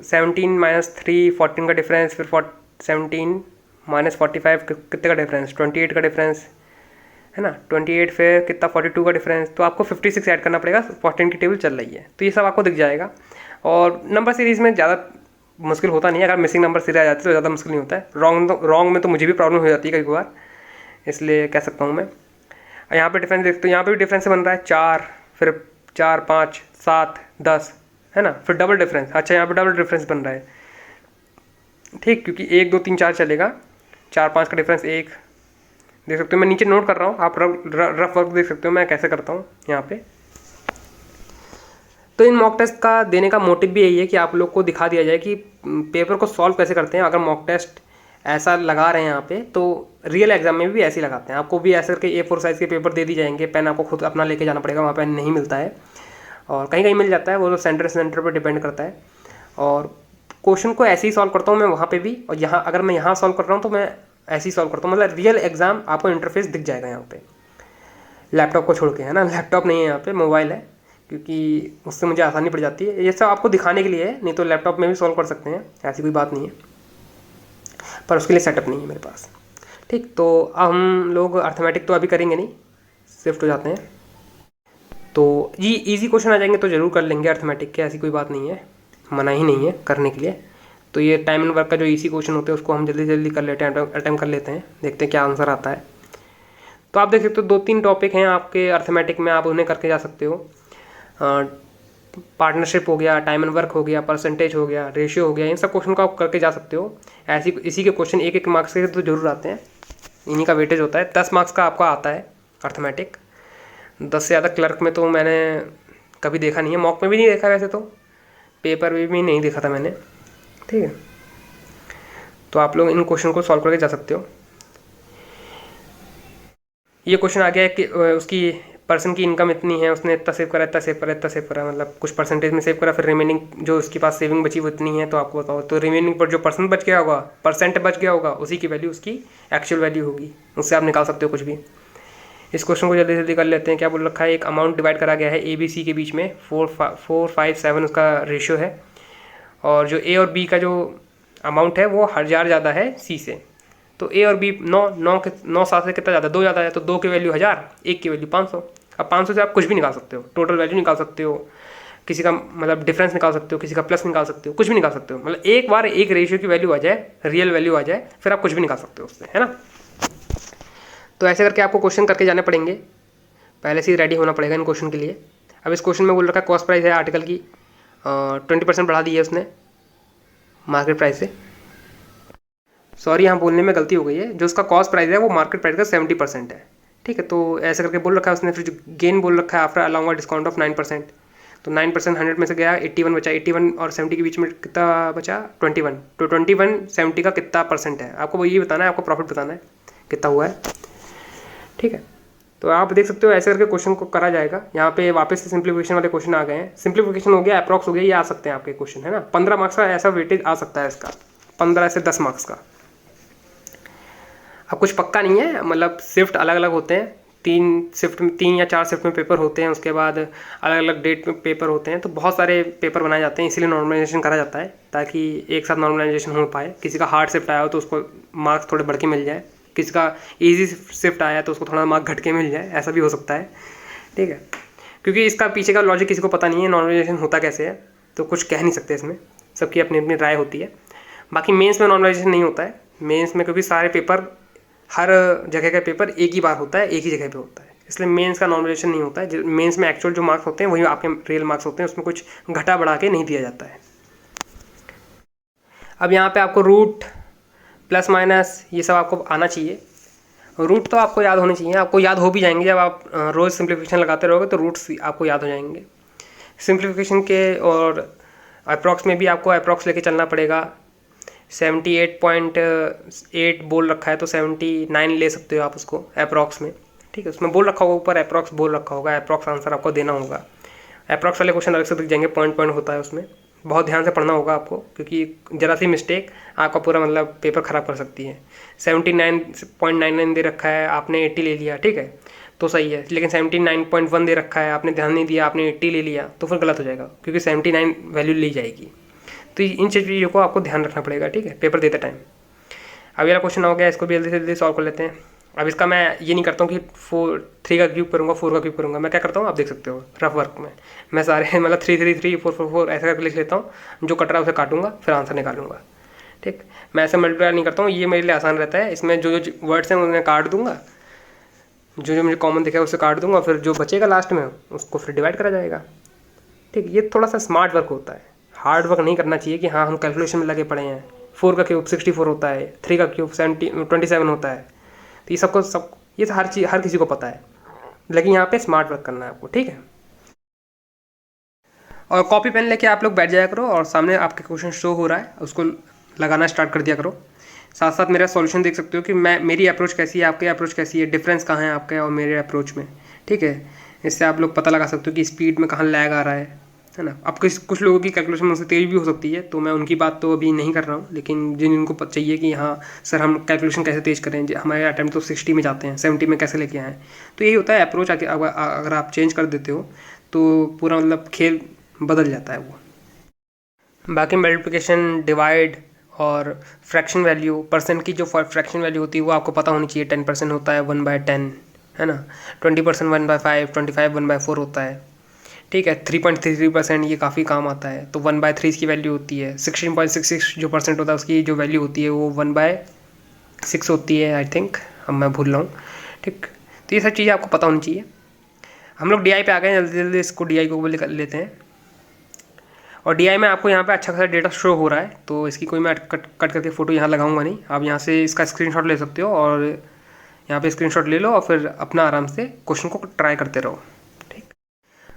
S1: 17 - 3 14 का डिफरेंस, फिर 17 - 45 कितने का डिफरेंस, 28 का डिफरेंस, है ना, 28 फिर कितना 42 का डिफरेंस, तो आपको 56 ऐड करना पड़ेगा, 14 की टेबल चल रही है, तो ये सब आपको दिख जाएगा। और नंबर सीरीज़ में ज़्यादा मुश्किल होता नहीं है, अगर मिसिंग नंबर सीरीज आ जाती है तो ज़्यादा मुश्किल नहीं होता है। रॉन्ग में तो मुझे भी प्रॉब्लम हो जाती है कई बार, इसलिए कह सकता हूँ मैं। यहाँ पे डिफरेंस देखते हो, यहाँ पे भी डिफरेंस बन रहा है 4, फिर 4 5 7 10, है ना, फिर डबल डिफरेंस, अच्छा यहाँ पे डबल डिफरेंस बन रहा है, ठीक, क्योंकि 1 2 3 4 चलेगा, 4 5 का डिफरेंस 1, देख सकते हो। मैं नीचे नोट कर रहा हूँ, आप रफ वर्क देख सकते हो मैं कैसे करता हूँ यहाँ पे। तो इन मॉक टेस्ट का देने का मोटिव भी यही है कि आप लोग को दिखा दिया जाए कि पेपर को सॉल्व कैसे करते हैं। अगर मॉक टेस्ट ऐसा लगा रहे हैं यहाँ पे, तो रियल एग्जाम में भी ऐसे ही लगाते हैं। आपको भी ऐसे करके A4 साइज़ के पेपर दे दी जाएंगे, पेन आपको खुद अपना लेके जाना पड़ेगा, वहाँ पेन नहीं मिलता है, और कहीं कहीं मिल जाता है, वो तो सेंटर पर डिपेंड करता है। और क्वेश्चन को ऐसे ही सॉल्व करता हूँ मैं वहाँ पे भी, और यहाँ अगर मैं यहाँ सॉल्व कर रहा हूँ तो मैं ऐसे ही सॉल्व करता हूँ, मतलब रियल एग्जाम आपको इंटरफेस दिख जाएगा यहाँ पे, लैपटॉप को छोड़ के, है ना। लैपटॉप नहीं है यहाँ पे, मोबाइल है, क्योंकि उससे मुझे आसानी पड़ जाती है। ये सब आपको दिखाने के लिए है, नहीं तो लैपटॉप में भी सॉल्व कर सकते हैं, ऐसी कोई बात नहीं है, पर उसके लिए सेटअप नहीं है मेरे पास। ठीक, तो अब हम लोग अर्थमेटिक तो अभी करेंगे नहीं, शिफ्ट हो जाते हैं। तो ये इजी क्वेश्चन आ जाएंगे तो ज़रूर कर लेंगे अर्थमेटिक के, ऐसी कोई बात नहीं है, मना ही नहीं है करने के लिए। तो ये टाइम एंड वर्क का जो इजी क्वेश्चन होते हैं उसको हम जल्दी जल्दी कर लेते हैं, अटेम्प्ट कर लेते हैं, देखते हैं क्या आंसर आता है। तो आप देख सकते हो 2-3 टॉपिक हैं आपके अर्थमेटिक में, आप उन्हें करके जा सकते हो। पार्टनरशिप हो गया, टाइम एंड वर्क हो गया, परसेंटेज हो गया, रेशियो हो गया, इन सब क्वेश्चन को आप करके जा सकते हो। ऐसी इसी के क्वेश्चन 1-1 मार्क्स के तो जरूर आते हैं, इन्हीं का वेटेज होता है। 10 मार्क्स का आपका आता है अर्थमेटिक। 10 से ज़्यादा क्लर्क में तो मैंने कभी देखा नहीं है, मॉक में भी नहीं देखा, वैसे तो पेपर में भी नहीं देखा था मैंने। ठीक है, तो आप लोग इन क्वेश्चन को सॉल्व करके जा सकते हो। ये क्वेश्चन आ गया है कि उसकी पर्सन की इनकम इतनी है, उसने इतना सेव करा, इतना सेव करा, इतना सेव करा, मतलब कुछ परसेंटेज में सेव करा, फिर रिमेनिंग जो उसके पास सेविंग बची वो इतनी है, तो आपको बताओ। तो रिमेनिंग पर जो परसेंट बच गया होगा, परसेंट बच गया होगा, उसी की वैल्यू उसकी एक्चुअल वैल्यू होगी, उससे आप निकाल सकते हो कुछ भी। इस क्वेश्चन को जल्दी जल्दी कर लेते हैं। क्या बोल रखा है, एक अमाउंट डिवाइड करा गया है ए बी सी के बीच में, 4-5-7 उसका रेशियो है, और जो ए और बी का जो अमाउंट है वो 1000 ज़्यादा है सी से। तो ए और बी 9 7 से कितना ज़्यादा, 2 ज़्यादा है, तो 2 की वैल्यू 1000, 1 की वैल्यू 500। अब 500 से आप कुछ भी निकाल सकते हो, टोटल वैल्यू निकाल सकते हो, किसी का मतलब डिफरेंस निकाल सकते हो, किसी का प्लस निकाल सकते हो, कुछ भी निकाल सकते हो। मतलब एक बार एक रेशियो की वैल्यू आ जाए, रियल वैल्यू आ जाए, फिर आप कुछ भी निकाल सकते हो उससे, है ना। तो ऐसे करके आपको क्वेश्चन करके जाने पड़ेंगे, पहले से ही रेडी होना पड़ेगा इन क्वेश्चन के लिए। अब इस क्वेश्चन में बोल रखा है कॉस्ट प्राइस है आर्टिकल की 20% बढ़ा दी है उसने मार्केट प्राइस से। सॉरी, यहाँ बोलने में गलती हो गई है, जो उसका कॉस्ट प्राइस है वो मार्केट प्राइस का 70% है। ठीक है, तो ऐसे करके बोल रखा है उसने। फिर जो गेन बोल रखा है आफ्टर अलाउंग डिस्काउंट ऑफ 9%, तो 9% 100 में से गया 81 बचा, 81 और 70 के बीच में कितना बचा, 21। तो 21 70 का कितना परसेंट है, आपको वो ये बताना है, आपको प्रॉफिट बताना है कितना हुआ है। ठीक है, तो आप देख सकते हो ऐसे करके क्वेश्चन को करा जाएगा। यहाँ पे वापस से सिंप्लीफिकेशन वाले क्वेश्चन आ गए हैं, सिंप्लीफिकेशन हो गया, अप्रॉक्स हो गया, ये आ सकते हैं आपके क्वेश्चन, है ना। 15 मार्क्स का ऐसा वेटेज आ सकता है इसका, 15 से 10 मार्क्स का। अब कुछ पक्का नहीं है, मतलब शिफ्ट अलग अलग होते हैं, 3 या 4 शिफ्ट में पेपर होते हैं, उसके बाद अलग अलग डेट में पेपर होते हैं, तो बहुत सारे पेपर बनाए जाते हैं, इसीलिए नॉर्मलाइजेशन करा जाता है, ताकि एक साथ नॉर्मलाइजेशन हो पाए। किसी का हार्ड शिफ्ट आया हो तो उसको मार्क्स थोड़े बढ़ के मिल जाए, किसी का ईजी शिफ्ट आया तो उसको थोड़ा मार्क घट के मिल जाए, ऐसा भी हो सकता है। ठीक है, क्योंकि इसका पीछे का लॉजिक किसी को पता नहीं है, नॉर्मलाइजेशन होता कैसे है, तो कुछ कह नहीं सकते इसमें, सबकी अपनी अपनी राय होती है। बाकी मेंस में नॉर्मलाइजेशन नहीं होता है, मेंस में क्योंकि सारे पेपर, हर जगह का पेपर एक ही बार होता है, एक ही जगह पे होता है, इसलिए मेंस का नॉर्मलाइजेशन नहीं होता है। मेंस में एक्चुअल जो मार्क्स होते हैं वही आपके रियल मार्क्स होते हैं, उसमें कुछ घटा बढ़ा के नहीं दिया जाता है। अब यहाँ पे आपको रूट, प्लस माइनस, ये सब आपको आना चाहिए। रूट तो आपको याद होने चाहिए, आपको याद हो भी जाएंगे, जब आप रोज़ सिंप्लीफिकेशन लगाते रहोगे तो रूट्स आपको याद हो जाएंगे सिंप्लीफिकेशन के। और अप्रॉक्स में भी आपको अप्रॉक्स लेके चलना पड़ेगा। 78.8 बोल रखा है तो 79 ले सकते हो आप उसको अप्रॉक्स में। ठीक है, उसमें बोल रखा होगा ऊपर, अप्रॉक्स बोल रखा होगा, अप्रॉक्स आंसर आपको देना होगा। अप्रॉक्स वाले क्वेश्चन अलग से दिख जाएंगे, पॉइंट पॉइंट होता है उसमें, बहुत ध्यान से पढ़ना होगा आपको, क्योंकि ज़रा सी मिस्टेक आपका पूरा मतलब पेपर ख़राब कर सकती है। 79.99 दे रखा है, आपने 80 ले लिया, ठीक है तो सही है, लेकिन 79.1 दे रखा है, आपने ध्यान नहीं दिया, आपने 80 ले लिया, तो फिर गलत हो जाएगा, क्योंकि 79 वैल्यू ली जाएगी। तो इन चीज़ों को आपको ध्यान रखना पड़ेगा, ठीक है, पेपर देते टाइम। अब ये क्वेश्चन हो गया, इसको भी जल्दी से जल्दी सॉल्व कर लेते हैं। अब इसका मैं ये नहीं करता हूँ कि 3 का क्यूब करूँगा, 4 का क्यूब करूँगा। मैं क्या करता हूँ, आप देख सकते हो रफ वर्क में मैं सारे मतलब 3 3 3 4 4 4 ऐसा करके लिख लेता हूँ, जो कट रहा है उसे काटूंगा, फिर आंसर निकालूंगा। ठीक, मैं ऐसे मल्टीप्लाई नहीं करता हूँ, ये मेरे लिए आसान रहता है। इसमें जो जो वर्ड्स हैं उन्हें काट दूंगा, जो जो मुझे कॉमन दिखा है उसे काट दूंगा, फिर जो बचेगा लास्ट में उसको फिर डिवाइड करा जाएगा। ठीक, ये थोड़ा सा स्मार्ट वर्क होता है, हार्ड वर्क नहीं करना चाहिए कि हाँ हम कैलकुलेशन में लगे पड़े हैं। 4 का क्यूब 64 होता है, 3 का क्यूब 27 होता है, तो ये सब ये तो हर किसी को पता है, लेकिन यहाँ पे स्मार्ट वर्क करना है आपको। ठीक है, और कॉपी पेन लेके आप लोग बैठ जाया करो और सामने आपके क्वेश्चन शो हो रहा है उसको लगाना स्टार्ट कर दिया करो। साथ साथ मेरा सॉल्यूशन देख सकते हो कि मेरी अप्रोच कैसी है, आपकी अप्रोच कैसी है, डिफरेंस कहाँ है आपके और मेरे अप्रोच में। ठीक है, इससे आप लोग पता लगा सकते हो कि स्पीड में कहाँ लैग आ रहा है ना। अब कुछ लोगों की कैलकुलेशन मुझसे तेज़ भी हो सकती है, तो मैं उनकी बात तो अभी नहीं कर रहा हूँ, लेकिन जिनको चाहिए कि हाँ सर हम कैलकुलेशन कैसे तेज़ करें, हमारे अटैम्प्ट तो 60 में जाते हैं, 70 में कैसे लेके आएँ, तो यही होता है अप्रोच। अगर आप चेंज कर देते हो तो पूरा मतलब खेल बदल जाता है वो। बाकी मल्टीप्लिकेशन, डिवाइड और फ्रैक्शन वैल्यू, परसेंट की जो फ्रैक्शन वैल्यू होती है वो आपको पता होनी चाहिए। 10% होता है 1/10, है ना। 20% 1/5, 25 1/4 होता है, ठीक है। 3.33% ये काफ़ी काम आता है। तो 1/3 इसकी वैल्यू होती है। 16.66 जो परसेंट होता है उसकी जो वैल्यू होती है वो 1/6 होती है, आई थिंक, अब मैं भूल रहा हूँ, ठीक। तो ये सब चीज़ें आपको पता होनी चाहिए। हम लोग DI पे आ गए हैं, जल्दी जल्दी इसको DI को कर लेते हैं। और DI में आपको यहाँ पे अच्छा खासा डेटा शो हो रहा है, तो इसकी कोई मैं कट करके फ़ोटो यहाँ लगाऊंगा नहीं। आप यहाँ से इसका स्क्रीनशॉट ले सकते हो और यहाँ पे स्क्रीनशॉट ले लो और फिर अपना आराम से क्वेश्चन को ट्राई करते रहो, ठीक।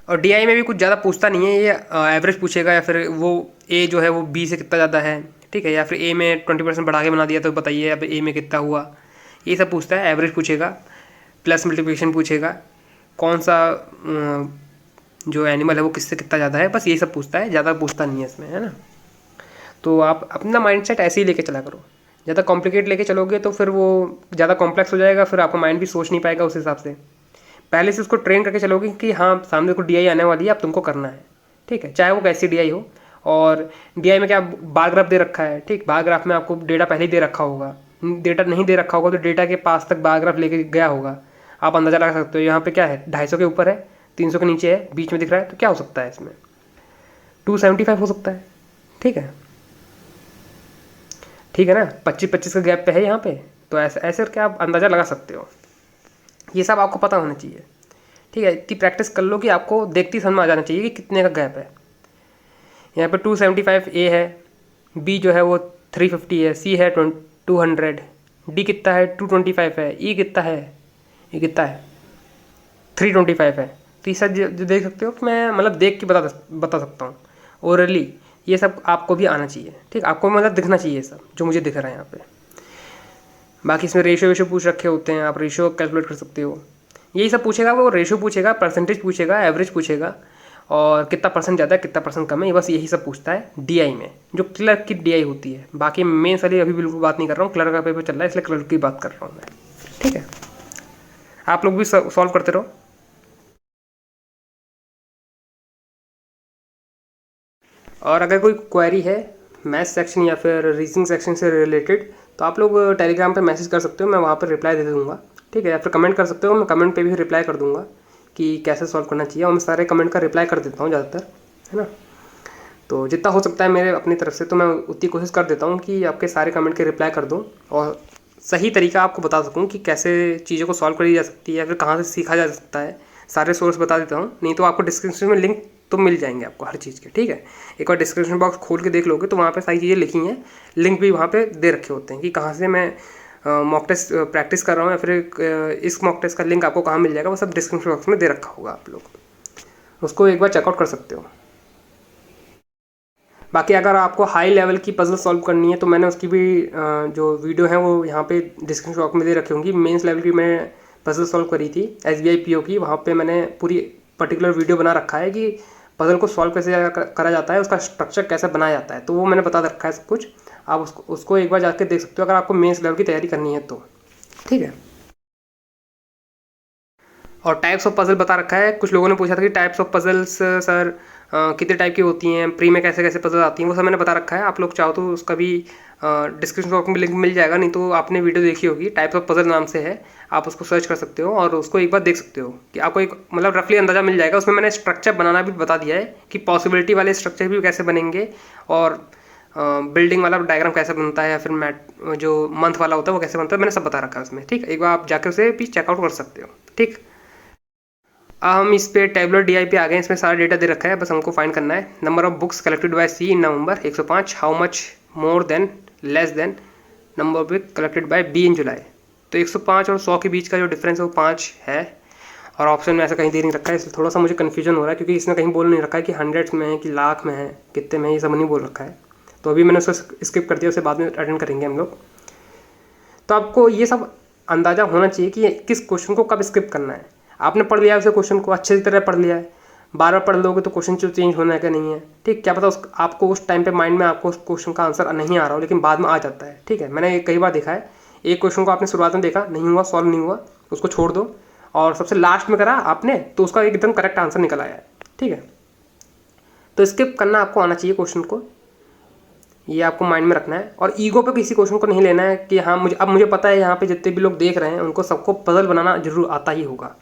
S1: और DI में भी कुछ ज़्यादा पूछता नहीं है, ये एवरेज पूछेगा या फिर वो A जो है वो B से कितना ज़्यादा है, ठीक है। या फिर A में 20% बढ़ा के बना दिया तो बताइए अब A में कितना हुआ, ये सब पूछता है। एवरेज पूछेगा, प्लस मल्टीप्लिकेशन पूछेगा, कौन सा जो एनिमल है वो किससे कितना ज़्यादा है, बस ये सब पूछता है, ज़्यादा पूछता नहीं है इसमें, है ना। तो आप अपना माइंडसेट ऐसे ही लेके चला करो। ज़्यादा कॉम्प्लिकेट लेके चलोगे तो फिर वो ज़्यादा कॉम्प्लेक्स हो जाएगा, फिर आपका माइंड भी सोच नहीं पाएगा उस हिसाब से। पहले से उसको ट्रेन करके चलोगे कि हाँ सामने को DI आने वाली है, अब तुमको करना है, ठीक है, चाहे वो कैसी DI हो। और DI में क्या बार ग्राफ दे रखा है, ठीक। बार ग्राफ में आपको डेटा पहले ही दे रखा होगा, डेटा नहीं दे रखा होगा तो डेटा के पास तक बार ग्राफ लेके गया होगा। आप अंदाज़ा लगा सकते हो यहाँ पे क्या है, 250 के ऊपर है, 300 के नीचे है, बीच में दिख रहा है, तो क्या हो सकता है इसमें, 275 हो सकता है, ठीक है, ठीक है ना। 25-25 का गैप पे है यहाँ पे, तो ऐसे ऐसे करके आप अंदाज़ा लगा सकते हो। ये सब आपको पता होना चाहिए, ठीक है। इतनी प्रैक्टिस कर लो कि आपको देखती समझ में आ जाना चाहिए कि कितने का गैप है। यहाँ पे 275 A है, B जो है वो 350 है, C है 200, D कितना है 225 है, E कितना है, ये कितना है 325 है। तो ये सब जो देख सकते हो, मैं मतलब देख के बता सकता हूँ ओरली। ये सब आपको भी आना चाहिए, ठीक। आपको मतलब दिखना चाहिए सब जो मुझे दिख रहा है यहाँ पे। बाकी इसमें रेशो वेशो पूछ रखे होते हैं, आप रेशो कैलकुलेट कर सकते हो। यही सब पूछेगा वो, रेशो पूछेगा, परसेंटेज पूछेगा, एवरेज पूछेगा, और कितना परसेंट ज़्यादा है कितना परसेंट कम है, ये बस यही सब पूछता है DI में, जो क्लर्क की DI होती है। बाकी मेंस वाली अभी बिल्कुल बात नहीं कर रहा हूँ, क्लर्क का पेपर चल रहा है इसलिए क्लर्क की बात कर रहा हूँ मैं, ठीक है। आप लोग भी सॉल्व करते रहो। और अगर कोई क्वेरी है मैथ्स सेक्शन या फिर रीजनिंग सेक्शन से रिलेटेड, तो आप लोग टेलीग्राम पे मैसेज कर सकते हो, मैं वहाँ पर रिप्लाई दे दूँगा, ठीक है। या फिर कमेंट कर सकते हो, मैं कमेंट पे भी रिप्लाई कर दूँगा कि कैसे सॉल्व करना चाहिए, और मैं सारे कमेंट का रिप्लाई कर देता हूँ ज़्यादातर, है ना। तो जितना हो सकता है मेरे अपनी तरफ से, तो मैं उतनी कोशिश कर देता हूँ कि आपके सारे कमेंट के रिप्लाई कर दूँ और सही तरीका आपको बता सकूँ कि कैसे चीज़ों को सॉल्व करी जा सकती है या फिर कहाँ से सीखा जा सकता है। सारे सोर्स बता देता हूँ, नहीं तो आपको डिस्क्रिप्शन में लिंक तो मिल जाएंगे आपको हर चीज़ के, ठीक है। एक बार डिस्क्रिप्शन बॉक्स खोल के देख लोगे तो वहाँ पे सारी चीज़ें लिखी हैं, लिंक भी वहाँ पे दे रखे होते हैं कि कहाँ से मैं मॉक टेस्ट प्रैक्टिस कर रहा हूँ, या फिर इस मॉक टेस्ट का लिंक आपको कहाँ मिल जाएगा, वो सब डिस्क्रिप्शन बॉक्स में दे रखा होगा, आप लोग उसको एक बार चेकआउट कर सकते हो। बाकी अगर आपको हाई लेवल की पजल सॉल्व करनी है तो मैंने उसकी भी जो वीडियो है वो यहाँ पे डिस्क्रिप्शन बॉक्स में दे रखी होंगी। मेंस लेवल की मैं पजल सॉल्व करी थी SBI PO की, वहाँ पे मैंने पूरी पर्टिकुलर वीडियो बना रखा है कि पजल को सॉल्व कैसे करा जाता है, उसका स्ट्रक्चर कैसे बनाया जाता है, तो वो मैंने बता रखा है सब कुछ। आप उसको एक बार जाके देख सकते हो अगर आपको मेंस लेवल की तैयारी करनी है तो, ठीक है। और टाइप्स ऑफ पजल बता रखा है। कुछ लोगों ने पूछा था कि टाइप्स ऑफ पजल्स सर कितने टाइप की होती हैं, प्री में कैसे कैसे पजल आती हैं, वो सब मैंने बता रखा है। आप लोग चाहो तो उसका भी डिस्क्रिप्शन बॉक्स में लिंक मिल जाएगा, नहीं तो आपने वीडियो देखी होगी, टाइप्स ऑफ पजल नाम से है, आप उसको सर्च कर सकते हो और उसको एक बार देख सकते हो कि आपको एक मतलब रफली अंदाज़ा मिल जाएगा। उसमें मैंने स्ट्रक्चर बनाना भी बता दिया है कि पॉसिबिलिटी वाले स्ट्रक्चर भी कैसे बनेंगे, और बिल्डिंग वाला डायग्राम कैसे बनता है, या फिर मैट जो मंथ वाला होता है वो कैसे बनता है, मैंने सब बता रखा है उसमें, ठीक है। एक बार आप जाकर उसे भी चेकआउट कर सकते हो, ठीक। हम इस पे टेबलर DI पे आ गए हैं, इसमें सारा डेटा दे रखा है, बस हमको फाइंड करना है। Number of books collected by C in November 105, how much more than less than number of book collected by B इन जुलाई। तो 105 और 100 के बीच का जो डिफरेंस है वो 5 है, और ऑप्शन में ऐसा कहीं दे नहीं रखा है, इसलिए थोड़ा सा मुझे कन्फ्यूजन हो रहा है, क्योंकि इसने कहीं बोल नहीं रखा है कि हंड्रेड्स में है कि लाख में है, कितने में है, ये सब नहीं बोल रखा है। तो अभी मैंने उसको स्किप कर दिया, उसे बाद में अटेंड करेंगे हम लोग। तो आपको ये सब अंदाज़ा होना चाहिए कि किस क्वेश्चन को कब स्किप करना है। आपने पढ़ लिया उसे क्वेश्चन को अच्छी तरह पढ़ लिया है, बार बार पढ़ लोगे तो क्वेश्चन जो चेंज होना है कि नहीं है, ठीक। क्या पता आपको उस टाइम पे माइंड में आपको उस क्वेश्चन का आंसर नहीं आ रहा हो, लेकिन बाद में आ जाता है, ठीक है। मैंने कई बार देखा है, एक क्वेश्चन को आपने शुरुआत में देखा नहीं हुआ, सॉल्व नहीं हुआ, उसको छोड़ दो, और सबसे लास्ट में करा आपने तो उसका एकदम करेक्ट आंसर निकल आया है, ठीक है। तो स्किप करना आपको आना चाहिए क्वेश्चन को, ये आपको माइंड में रखना है। और ईगो पे किसी क्वेश्चन को नहीं लेना है कि हाँ मुझे पता है यहाँ पे जितने भी लोग देख रहे हैं उनको सबको पजल बनाना जरूर आता ही होगा,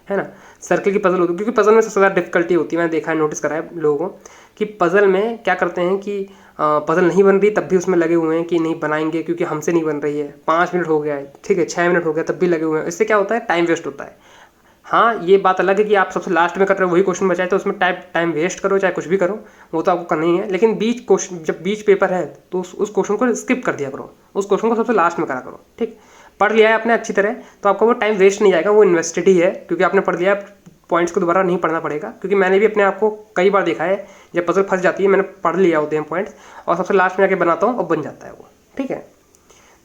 S1: है ना। सर्कल की पजल होती है, क्योंकि पजल में सबसे ज़्यादा डिफिकल्टी होती है। मैंने देखा है, नोटिस करा है लोगों को कि पजल में क्या करते हैं कि पजल नहीं बन रही तब भी उसमें लगे हुए हैं कि नहीं बनाएंगे क्योंकि हमसे नहीं बन रही है। 5 मिनट हो गया है, ठीक है, 6 मिनट हो गया, तब भी लगे हुए हैं। इससे क्या होता है, टाइम वेस्ट होता है। हाँ, ये बात अलग है कि आप सबसे लास्ट में कर रहे हो, वही क्वेश्चन बचा है तो उसमें टाइम वेस्ट करो चाहे कुछ भी करो, वो तो आपको करना ही है। लेकिन बीच क्वेश्चन, जब बीच पेपर है तो उस क्वेश्चन को स्किप कर दिया करो, उस क्वेश्चन को सबसे लास्ट में करा करो, ठीक। पढ़ लिया है आपने अच्छी तरह तो आपका वो टाइम वेस्ट नहीं जाएगा, वो इन्वेस्टेड ही है, क्योंकि आपने पढ़ लिया, पॉइंट्स को दोबारा नहीं पढ़ना पड़ेगा। क्योंकि मैंने भी अपने आप को कई बार देखा है, जब पजल फंस जाती है मैंने पढ़ लिया होते हैं पॉइंट्स और सबसे लास्ट में आके बनाता हूँ और बन जाता है वो, ठीक है।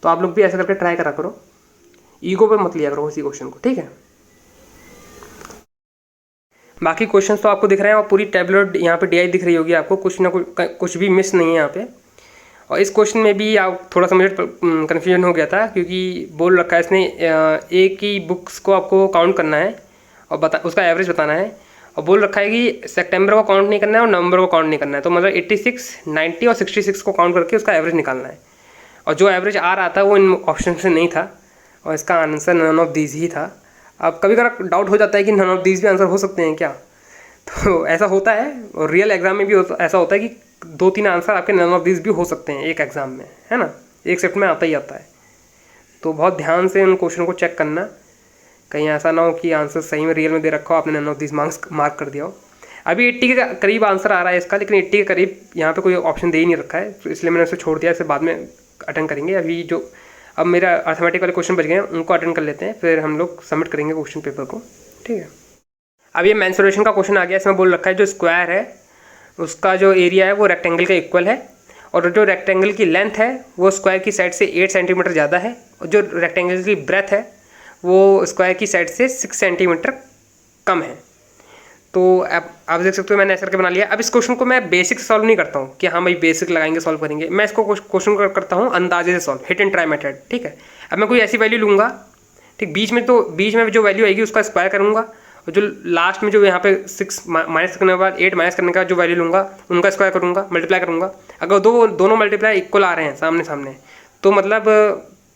S1: तो आप लोग भी ऐसा करके ट्राई करा करो, ईगो पे मत लिया करो उसी क्वेश्चन को, ठीक है। बाकी क्वेश्चंस तो आपको दिख रहे हैं और पूरी टैबलेट यहाँ पे DI दिख रही होगी आपको, कुछ ना कुछ भी मिस नहीं है यहाँ पे। और इस क्वेश्चन में भी आप थोड़ा सा मुझे कन्फ्यूजन हो गया था, क्योंकि बोल रखा है इसने एक ही बुक्स को आपको काउंट करना है और उसका एवरेज बताना है। और बोल रखा है कि सितंबर को काउंट नहीं करना है और नवंबर को काउंट नहीं करना है। तो मतलब 86, 90 और 66 को काउंट करके उसका एवरेज निकालना है। और जो एवरेज आ रहा था वो इन ऑप्शन से नहीं था और इसका आंसर नन ऑफ दीज ही था। अब कभी कभी डाउट हो जाता है कि नन ऑफ दीज भी आंसर हो सकते हैं क्या, तो ऐसा होता है। और रियल एग्जाम में भी ऐसा होता है कि 2-3 आंसर आपके नन ऑफ दीज भी हो सकते हैं एक एग्जाम में, है ना। एक शिफ्ट में आता ही आता है। तो बहुत ध्यान से उन क्वेश्चन को चेक करना, कहीं ऐसा ना हो कि आंसर सही में रियल में दे रखा हो, आपने नन ऑफ दीज मार्क कर दिया हो। अभी 80 के करीब आंसर आ रहा है इसका, लेकिन 80 के करीब यहाँ पे कोई ऑप्शन दे ही नहीं रखा है, तो इसलिए मैंने उसे छोड़ दिया। इसे बाद में अटेंड करेंगे। अभी जो अब मेरा अर्थमेटिक वाले क्वेश्चन बच गए हैं उनको अटेंड कर लेते हैं, फिर हम लोग सबमिट करेंगे क्वेश्चन पेपर को, ठीक है। अब ये मेंसुरेशन का क्वेश्चन आ गया। इसमें बोल रखा है जो स्क्वायर है उसका जो एरिया है वो रेक्टेंगल के इक्वल है, और जो रेक्टेंगल की लेंथ है वो स्क्वायर की साइड से 8 सेंटीमीटर ज़्यादा है, और जो रेक्टेंगल की ब्रेथ है वो स्क्वायर की साइड से 6 सेंटीमीटर कम है। तो आप देख सकते हो मैंने ऐसा करके बना लिया। अब इस क्वेश्चन को मैं बेसिक से सॉल्व नहीं करता हूँ कि हाँ भाई बेसिक लगाएंगे सॉल्व करेंगे, मैं इसको क्वेश्चन करता हूँ अंदाजे से solve, hit and try method, ठीक है। अब मैं कोई ऐसी वैल्यू लूँगा, ठीक, बीच में जो वैल्यू आएगी उसका स्क्वायर करूँगा, और जो लास्ट में जो यहाँ पे 6 माइनस करने के बाद 8 माइनस करने का जो वैल्यू लूँगा उनका स्क्वायर करूँगा, मल्टीप्लाई करूँगा। अगर दोनों मल्टीप्लाई इक्वल आ रहे हैं सामने सामने तो मतलब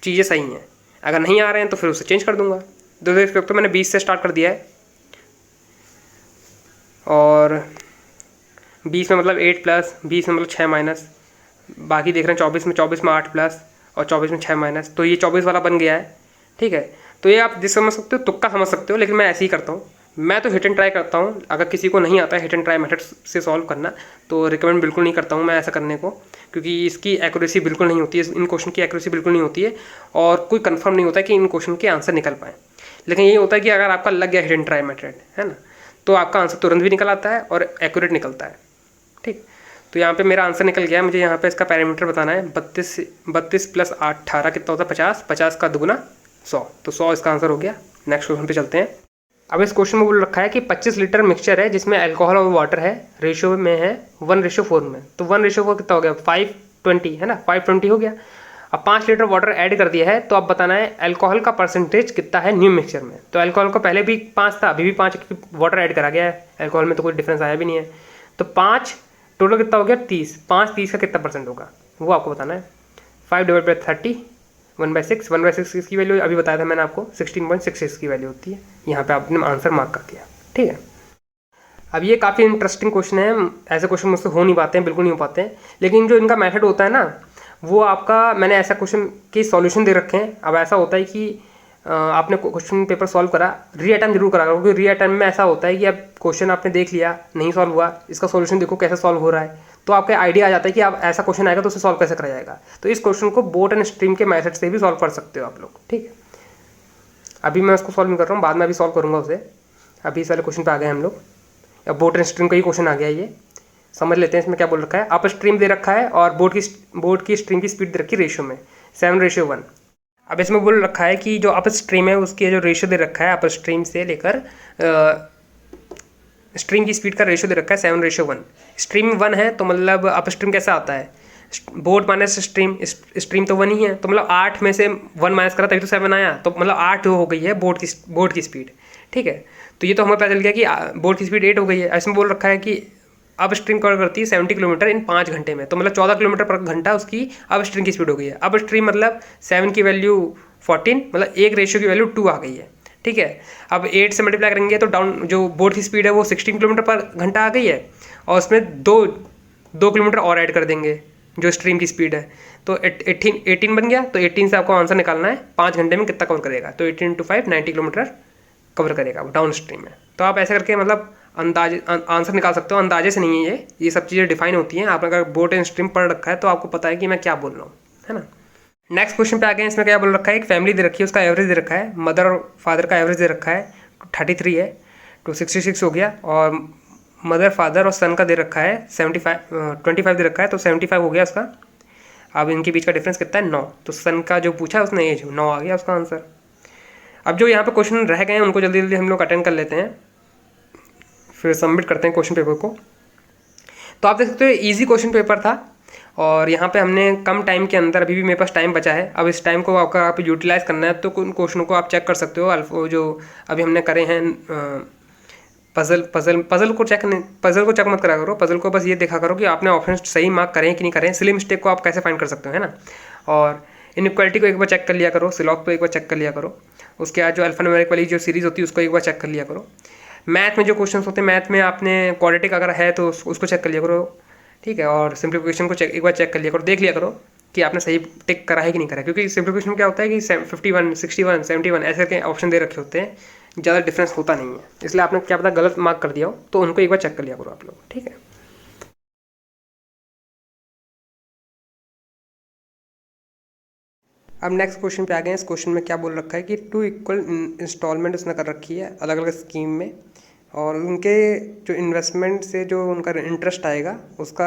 S1: चीज़ें सही हैं, अगर नहीं आ रहे हैं तो फिर उसे चेंज कर दूँगा। तो देख सकते हो मैंने 20 से स्टार्ट कर दिया है, और 20 में मतलब 8 प्लस, 20 में मतलब 6 माइनस, बाकी देख रहे हैं 24 में 8 प्लस और 24 में 6 माइनस, तो ये 24 वाला बन गया है, ठीक है। तो ये आप जिस समझ सकते हो तुक्का समझ सकते हो, लेकिन मैं ऐसे ही करता हूँ। मैं तो हिट एंड ट्राई करता हूँ। अगर किसी को नहीं आता है हिट एंड ट्राई मेथड से सॉल्व करना तो रिकमेंड बिल्कुल नहीं करता हूँ मैं ऐसा करने को, क्योंकि इसकी एक्यूरेसी बिल्कुल नहीं होती है, इन क्वेश्चन की एक्यूरेसी बिल्कुल नहीं होती है, और कोई कंफर्म नहीं होता है कि इन क्वेश्चन के आंसर निकल पाए। लेकिन ये होता है कि अगर आपका लग गया हिट एंड ट्राई मेथड, है ना, तो आपका आंसर तुरंत भी निकल आता है और एक्यूरेट निकलता है, ठीक। तो यहाँ पे मेरा आंसर निकल गया। मुझे यहाँ पे इसका पैरामीटर बताना है। 32 प्लस 8 18 कितना होता है 50, 50 का दुगुना 100, तो 100 इसका आंसर हो गया। नेक्स्ट क्वेश्चन पे चलते हैं। अब इस क्वेश्चन में बोल रखा है कि 25 लीटर मिक्सचर है जिसमें अल्कोहल और वाटर है, रेशियो में है 1:4 में। तो 1:4 कितना हो गया 520, है ना, 520 हो गया। अब 5 लीटर वाटर ऐड कर दिया है, तो अब बताना है अल्कोहल का परसेंटेज कितना है न्यू मिक्सचर में। तो अल्कोहल को पहले भी 5 था, अभी भी 5 वाटर ऐड करा गया है, अल्कोहल में तो कोई डिफरेंस आया भी नहीं है। तो 5 टोटल कितना हो गया 30, 5 का कितना परसेंट होगा वो आपको बताना है। 5/30 1/6, 1/6 इसकी वैल्यू अभी बताया था मैंने आपको, 16.66 की वैल्यू होती है। यहाँ पे आपने आंसर मार्क कर दिया, ठीक है। अब ये काफ़ी इंटरेस्टिंग क्वेश्चन है, ऐसे क्वेश्चन मुझसे हो नहीं पाते हैं, बिल्कुल नहीं हो पाते हैं। लेकिन जो इनका मेथड होता है ना, वो आपका, मैंने ऐसा क्वेश्चन के सॉल्यूशन दे रखे हैं। अब ऐसा होता है कि आपने क्वेश्चन पेपर सॉल्व करा, री अटेम्प्ट जरूर करा करो, क्योंकि री अटेम्प्ट में ऐसा होता है कि अब क्वेश्चन आपने देख लिया, नहीं सॉल्व हुआ, इसका सॉल्यूशन देखो कैसे सॉल्व हो रहा है, तो आपका आइडिया आ जाता है कि अब ऐसा क्वेश्चन आएगा तो उसे सॉल्व कैसे करा जाएगा। तो इस क्वेश्चन को बोट एंड स्ट्रीम के मेथड से भी सॉल्व कर सकते हो आप लोग, ठीक है। अभी मैं उसको सॉल्व नहीं कर रहा हूँ, बाद में अभी सॉल्व करूँगा उसे। अभी इस वाले क्वेश्चन पे आ गए हम लोग। अब बोट एंड स्ट्रीम का ही क्वेश्चन आ गया, ये समझ लेते हैं इसमें क्या बोल रखा है। अप स्ट्रीम दे रखा है और बोट की स्ट्रीम की स्पीड दे रखी है रेशियो में 7:1। अब इसमें बोल रखा है कि जो अप स्ट्रीम है उसकी जो रेशियो दे रखा है, अप स्ट्रीम से लेकर स्ट्रीम की स्पीड का रेशियो दे रखा है 7:1। स्ट्रीम 1 है तो मतलब अप स्ट्रीम कैसा आता है, बोट माइनस स्ट्रीम, स्ट्रीम तो 1 ही है, तो मतलब 8 में से 1 माइनस करा तभी तो 7 आया, तो मतलब 8 हो गई है बोट की स्पीड, ठीक है। तो ये तो हमें पता चल गया कि बोट की स्पीड 8 हो गई है। इसमें बोल रखा है कि अब स्ट्रीम कवर करती है 70 किलोमीटर इन 5 घंटे में, तो मतलब 14 किलोमीटर पर घंटा उसकी अब स्ट्रीम की स्पीड हो गई है। अब स्ट्रीम मतलब 7 की वैल्यू 14, मतलब एक रेशियो की वैल्यू 2 आ गई है, ठीक है। अब 8 से मल्टीप्लाई करेंगे तो डाउन जो बोर्ड की स्पीड है वो 16 किलोमीटर पर घंटा आ गई है, और उसमें 2 किलोमीटर और ऐड कर देंगे जो स्ट्रीम की स्पीड है, तो 18 बन गया। तो 18 से आपको आंसर निकालना है 5 घंटे में कितना कवर करेगा, तो 18 × 5 90 किलोमीटर कवर करेगा डाउन स्ट्रीम में। तो आप ऐसे करके मतलब अंदाजे आंसर निकाल सकते हो, अंदाजे से नहीं है ये सब चीज़ें डिफाइन होती हैं। आपने अगर बोट एंड स्ट्रीम पढ़ रखा है तो आपको पता है कि मैं क्या बोल रहा हूँ, है ना। नेक्स्ट क्वेश्चन पे आ गए। इसमें क्या बोल रखा है, एक फैमिली दे रखी है, उसका एवरेज दे रखा है, मदर और फादर का एवरेज दे रखा है 33 है, तो 66 हो गया, और मदर फादर और सन का दे रखा है 25 दे रखा है, तो 75 हो गया उसका। अब इनके बीच का डिफरेंस कितना है, 9, तो सन का जो पूछा उसने एज 9 आ गया उसका आंसर। अब जो यहाँ पे क्वेश्चन रह गए हैं उनको जल्दी जल्दी हम लोग अटेंड कर लेते हैं, फिर सबमिट करते हैं क्वेश्चन पेपर को। तो आप देख सकते हो इजी क्वेश्चन पेपर था, और यहाँ पे हमने कम टाइम के अंदर, अभी भी मेरे पास टाइम बचा है, अब इस टाइम को आप यूटिलाइज़ करना है तो उन क्वेश्चनों को आप चेक कर सकते हो। जो अभी हमने करे हैं पजल को चेक मत करा करो, पजल को बस ये देखा करो कि आपने ऑप्शन सही मार्क करें कि नहीं करें। सिली मिस्टेक को आप कैसे फाइंड कर सकते हो, है ना। और इनइक्वालिटी को एक बार चेक कर लिया करो, सिलॉग को एक बार चेक कर लिया करो, उसके बाद जो अल्फान्यूमेरिक वाली जो सीरीज़ होती है उसको एक बार चेक कर लिया करो। मैथ में जो क्वेश्चन होते हैं, मैथ में आपने क्वाड्रेटिक अगर है तो उसको चेक कर लिया करो, ठीक है। और सिंप्लीफिकेशन को एक बार चेक कर लिया करो, देख लिया करो कि आपने सही टिक करा है कि नहीं करा है, क्योंकि सिंप्लीफिकेशन में क्या होता है कि 51, 61, 71 ऐसे के ऑप्शन दे रखे होते हैं, ज़्यादा डिफरेंस होता नहीं है, इसलिए आपने क्या पता गलत मार्क कर दिया हो, तो उनको एक बार चेक कर लिया करो आप लोग, ठीक है। अब नेक्स्ट क्वेश्चन पे आ गए हैं। इस क्वेश्चन में क्या बोल रखा है कि 2 इक्वल इंस्टॉलमेंट उसने कर रखी है अलग अलग स्कीम में, और उनके जो इन्वेस्टमेंट से जो उनका इंटरेस्ट आएगा उसका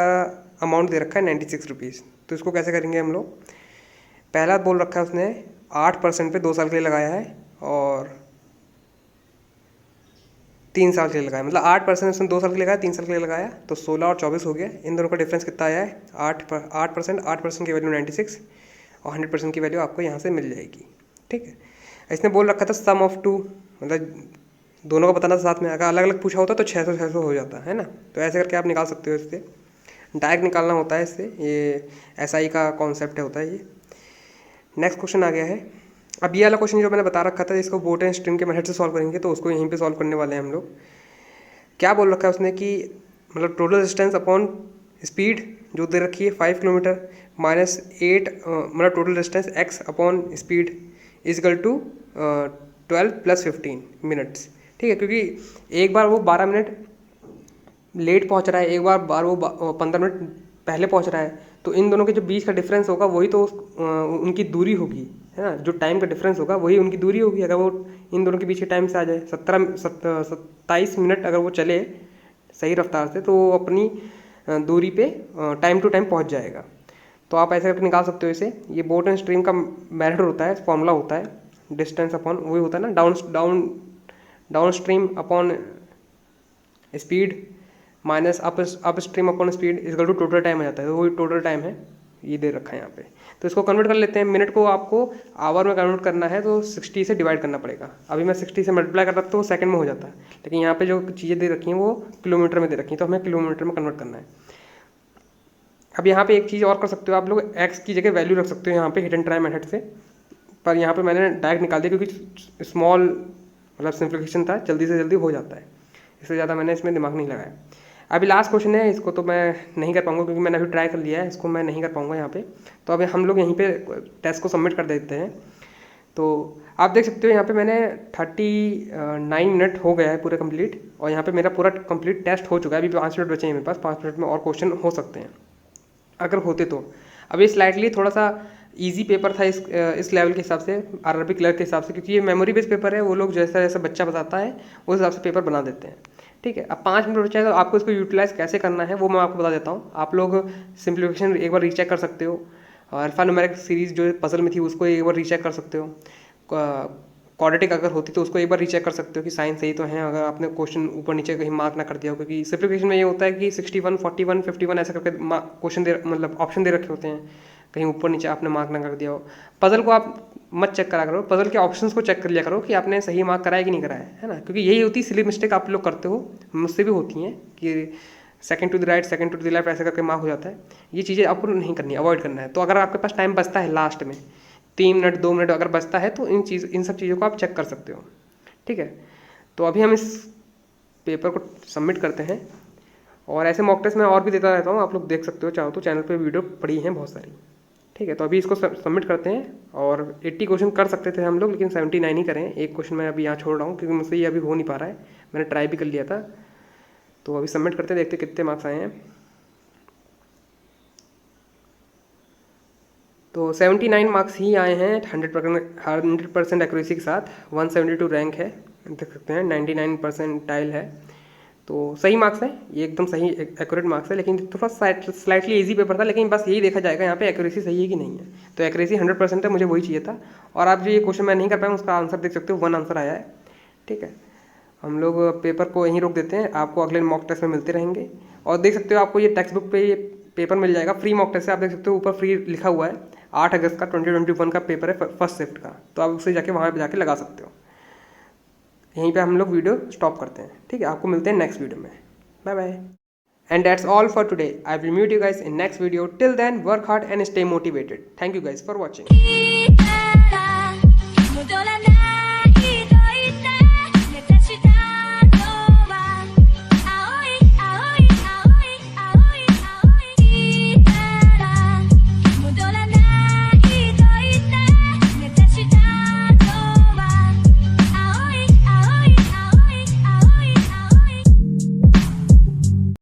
S1: अमाउंट दे रखा है 96 रुपीज़। तो इसको कैसे करेंगे हम लोग। पहला बोल रखा है उसने 8% पे 2 साल के लिए लगाया है, और 3 साल के लिए लगाया, मतलब 8% उसने 2 साल के लिए लगाया, 3 साल के लिए लगाया, तो 16 और 24 हो गया। इन दोनों का डिफरेंस कितना आया है, 8% की वैल्यू 96, और 100% की वैल्यू आपको यहाँ से मिल जाएगी, ठीक है। इसने बोल रखा था सम ऑफ 2, मतलब दोनों का बताना साथ में। अगर अलग अलग पूछा होता तो 600 हो जाता है ना। तो ऐसे करके आप निकाल सकते हो, इससे डायरेक्ट निकालना होता है, इससे ये SI का कॉन्सेप्ट होता है ये। नेक्स्ट क्वेश्चन आ गया है। अब ये वाला क्वेश्चन जो मैंने बता रखा था, इसको बोट एंड स्ट्रिंग के मेथड से सॉल्व करेंगे, तो उसको यहीं पे सॉल्व करने वाले हैं हम लोग। क्या बोल रखा है उसने कि मतलब टोटल डिस्टेंस अपॉन स्पीड जो दे रखी है 5 किलोमीटर -8, मतलब total distance x upon speed is equal to 12 + 15 minutes, ठीक है। क्योंकि एक बार वो 12 मिनट लेट पहुंच रहा है, एक बार वो 15 मिनट पहले पहुंच रहा है, तो इन दोनों के जो बीच का डिफरेंस होगा वही तो उनकी दूरी होगी, है ना। जो टाइम का डिफरेंस होगा वही उनकी दूरी होगी। अगर वो इन दोनों के बीच के टाइम से आ जाए 27 मिनट अगर वो चले सही रफ्तार से, तो वो अपनी दूरी पे टाइम टू टाइम पहुंच जाएगा। तो आप ऐसे करके निकाल सकते हो इसे। ये बोट एंड स्ट्रीम का मेथड होता है, फॉर्मूला होता है, डिस्टेंस अपॉन वही होता है ना, downstream upon speed minus upstream upon speed is equal to total time आ जाता है। तो वही टोटल टाइम है, ये दे रखा है यहाँ पे। तो इसको कन्वर्ट कर लेते हैं। मिनट को आपको आवर में कन्वर्ट करना है तो 60 से डिवाइड करना पड़ेगा। अभी मैं 60 से मल्टीप्लाई कर रहा तो वो सेकंड में हो जाता है, लेकिन यहाँ पे जो चीज़ें दे रखी हैं वो किलोमीटर में दे रखी हैं, तो हमें किलोमीटर में कन्वर्ट करना है। अब यहाँ पे एक चीज़ और कर सकते हो आप लोग, एक्स की जगह वैल्यू रख सकते हो यहाँ पे हिट एंड ट्राई मेथड से, पर यहाँ पे मैंने डायरेक्ट निकाल दिया क्योंकि स्मॉल मतलब सिंप्लीफिकेशन था, जल्दी से जल्दी हो जाता है, इससे ज़्यादा मैंने इसमें दिमाग नहीं लगाया। अभी लास्ट क्वेश्चन है, इसको तो मैं नहीं कर पाऊंगा क्योंकि मैंने अभी ट्राई कर लिया है, इसको मैं नहीं कर पाऊंगा यहाँ पे। तो अभी हम लोग यहीं पे टेस्ट को सबमिट कर देते हैं। तो आप देख सकते हो यहाँ पे मैंने 39 मिनट हो गया है पूरे कंप्लीट, और यहाँ पे मेरा पूरा कंप्लीट टेस्ट हो चुका है। अभी 5 मिनट बचे हैं मेरे पास, 5 मिनट में और क्वेश्चन हो सकते हैं अगर होते तो। अभी स्लाइटली थोड़ा सा इजी पेपर था इस लेवल के हिसाब से, RRB क्लर्क के हिसाब से, क्योंकि ये मेमोरी बेस्ड पेपर है। वो लोग जैसा जैसा बच्चा बताता है उस हिसाब से पेपर बना देते हैं, ठीक है। अब 5 मिनट बचा है, तो आपको इसको यूटिलाइज कैसे करना है वो मैं आपको बता देता हूँ। आप लोग सिंप्लीफिकेशन एक बार रीचेक कर सकते हो, और अल्फान्यूमेरिक सीरीज जो पजल में थी उसको एक बार रीचेक कर सकते हो। क्वाड्रेटिक अगर होती तो उसको एक बार रीचेक कर सकते हो कि साइन सही तो है, अगर आपने क्वेश्चन ऊपर नीचे कहीं मार्क ना कर दिया हो। क्योंकि सिंप्लीफिकेशन में ये होता है कि 61, 41, 51 ऐसे करके क्वेश्चन मतलब ऑप्शन दे रखे होते हैं, कहीं ऊपर नीचे आपने मार्क ना कर दिया हो। पजल को आप मत चेक करा करो, पजल के ऑप्शंस को चेक कर लिया करो कि आपने सही मार्क कराया कि नहीं कराया है ना। क्योंकि यही होती है सिली मिस्टेक आप लोग करते हो, मुझसे भी होती हैं कि second to the right, second to the left, ऐसे करके मार्क हो जाता है। ये चीज़ें आपको नहीं करनी, अवॉइड करना है। तो अगर आपके पास टाइम बचता है लास्ट में 3 मिनट 2 मिनट अगर बचता है तो इन सब चीज़ों को आप चेक कर सकते हो, ठीक है। तो अभी हम इस पेपर को सबमिट करते हैं, और ऐसे मॉक टेस्ट मैं और भी देता रहता हूँ, आप लोग देख सकते हो, चाहो तो चैनल पे वीडियो पड़ी हैं बहुत सारी, ठीक है। तो अभी इसको सबमिट करते हैं, और 80 क्वेश्चन कर सकते थे हम लोग, लेकिन 79 ही करें। एक क्वेश्चन मैं अभी यहाँ छोड़ रहा हूँ क्योंकि मुझसे ये अभी हो नहीं पा रहा है, मैंने ट्राई भी कर लिया था। तो अभी सबमिट करते हैं, देखते कितने मार्क्स आए हैं। तो 79 मार्क्स ही आए हैं 100% एक्यूरेसी के साथ। 172 रैंक है, देख सकते हैं, 99 परसेंटाइल है। तो सही मार्क्स है, ये एकदम सही एक्यूरेट मार्क्स है। लेकिन थोड़ा स्लाइटली इजी पेपर था, लेकिन बस यही देखा जाएगा यहाँ पे एक्यूरेसी सही है कि नहीं है। तो एक्यूरेसी 100% है, मुझे वही चाहिए था। और आप जो ये क्वेश्चन मैं नहीं कर पाया उसका आंसर देख सकते हो, 1 आंसर आया है, ठीक है। हम लोग पेपर को यहीं रोक देते हैं, आपको अगले मॉक टेस्ट में मिलते रहेंगे। और देख सकते हो आपको ये टेक्स्ट बुक पे ये पेपर मिल जाएगा, फ्री मॉक टेस्ट है। आप देख सकते हो ऊपर फ्री लिखा हुआ है, 8 अगस्त का 2021 का पेपर है, फर्स्ट शिफ्ट का। तो आप उससे जाके वहाँ पे जाके लगा सकते हो। यहीं पे हम लोग वीडियो स्टॉप करते हैं, ठीक है। आपको मिलते हैं नेक्स्ट वीडियो में, bye bye. And that's all for today. I will meet you guys in next video. Till then, work hard and stay motivated. Thank you guys for watching.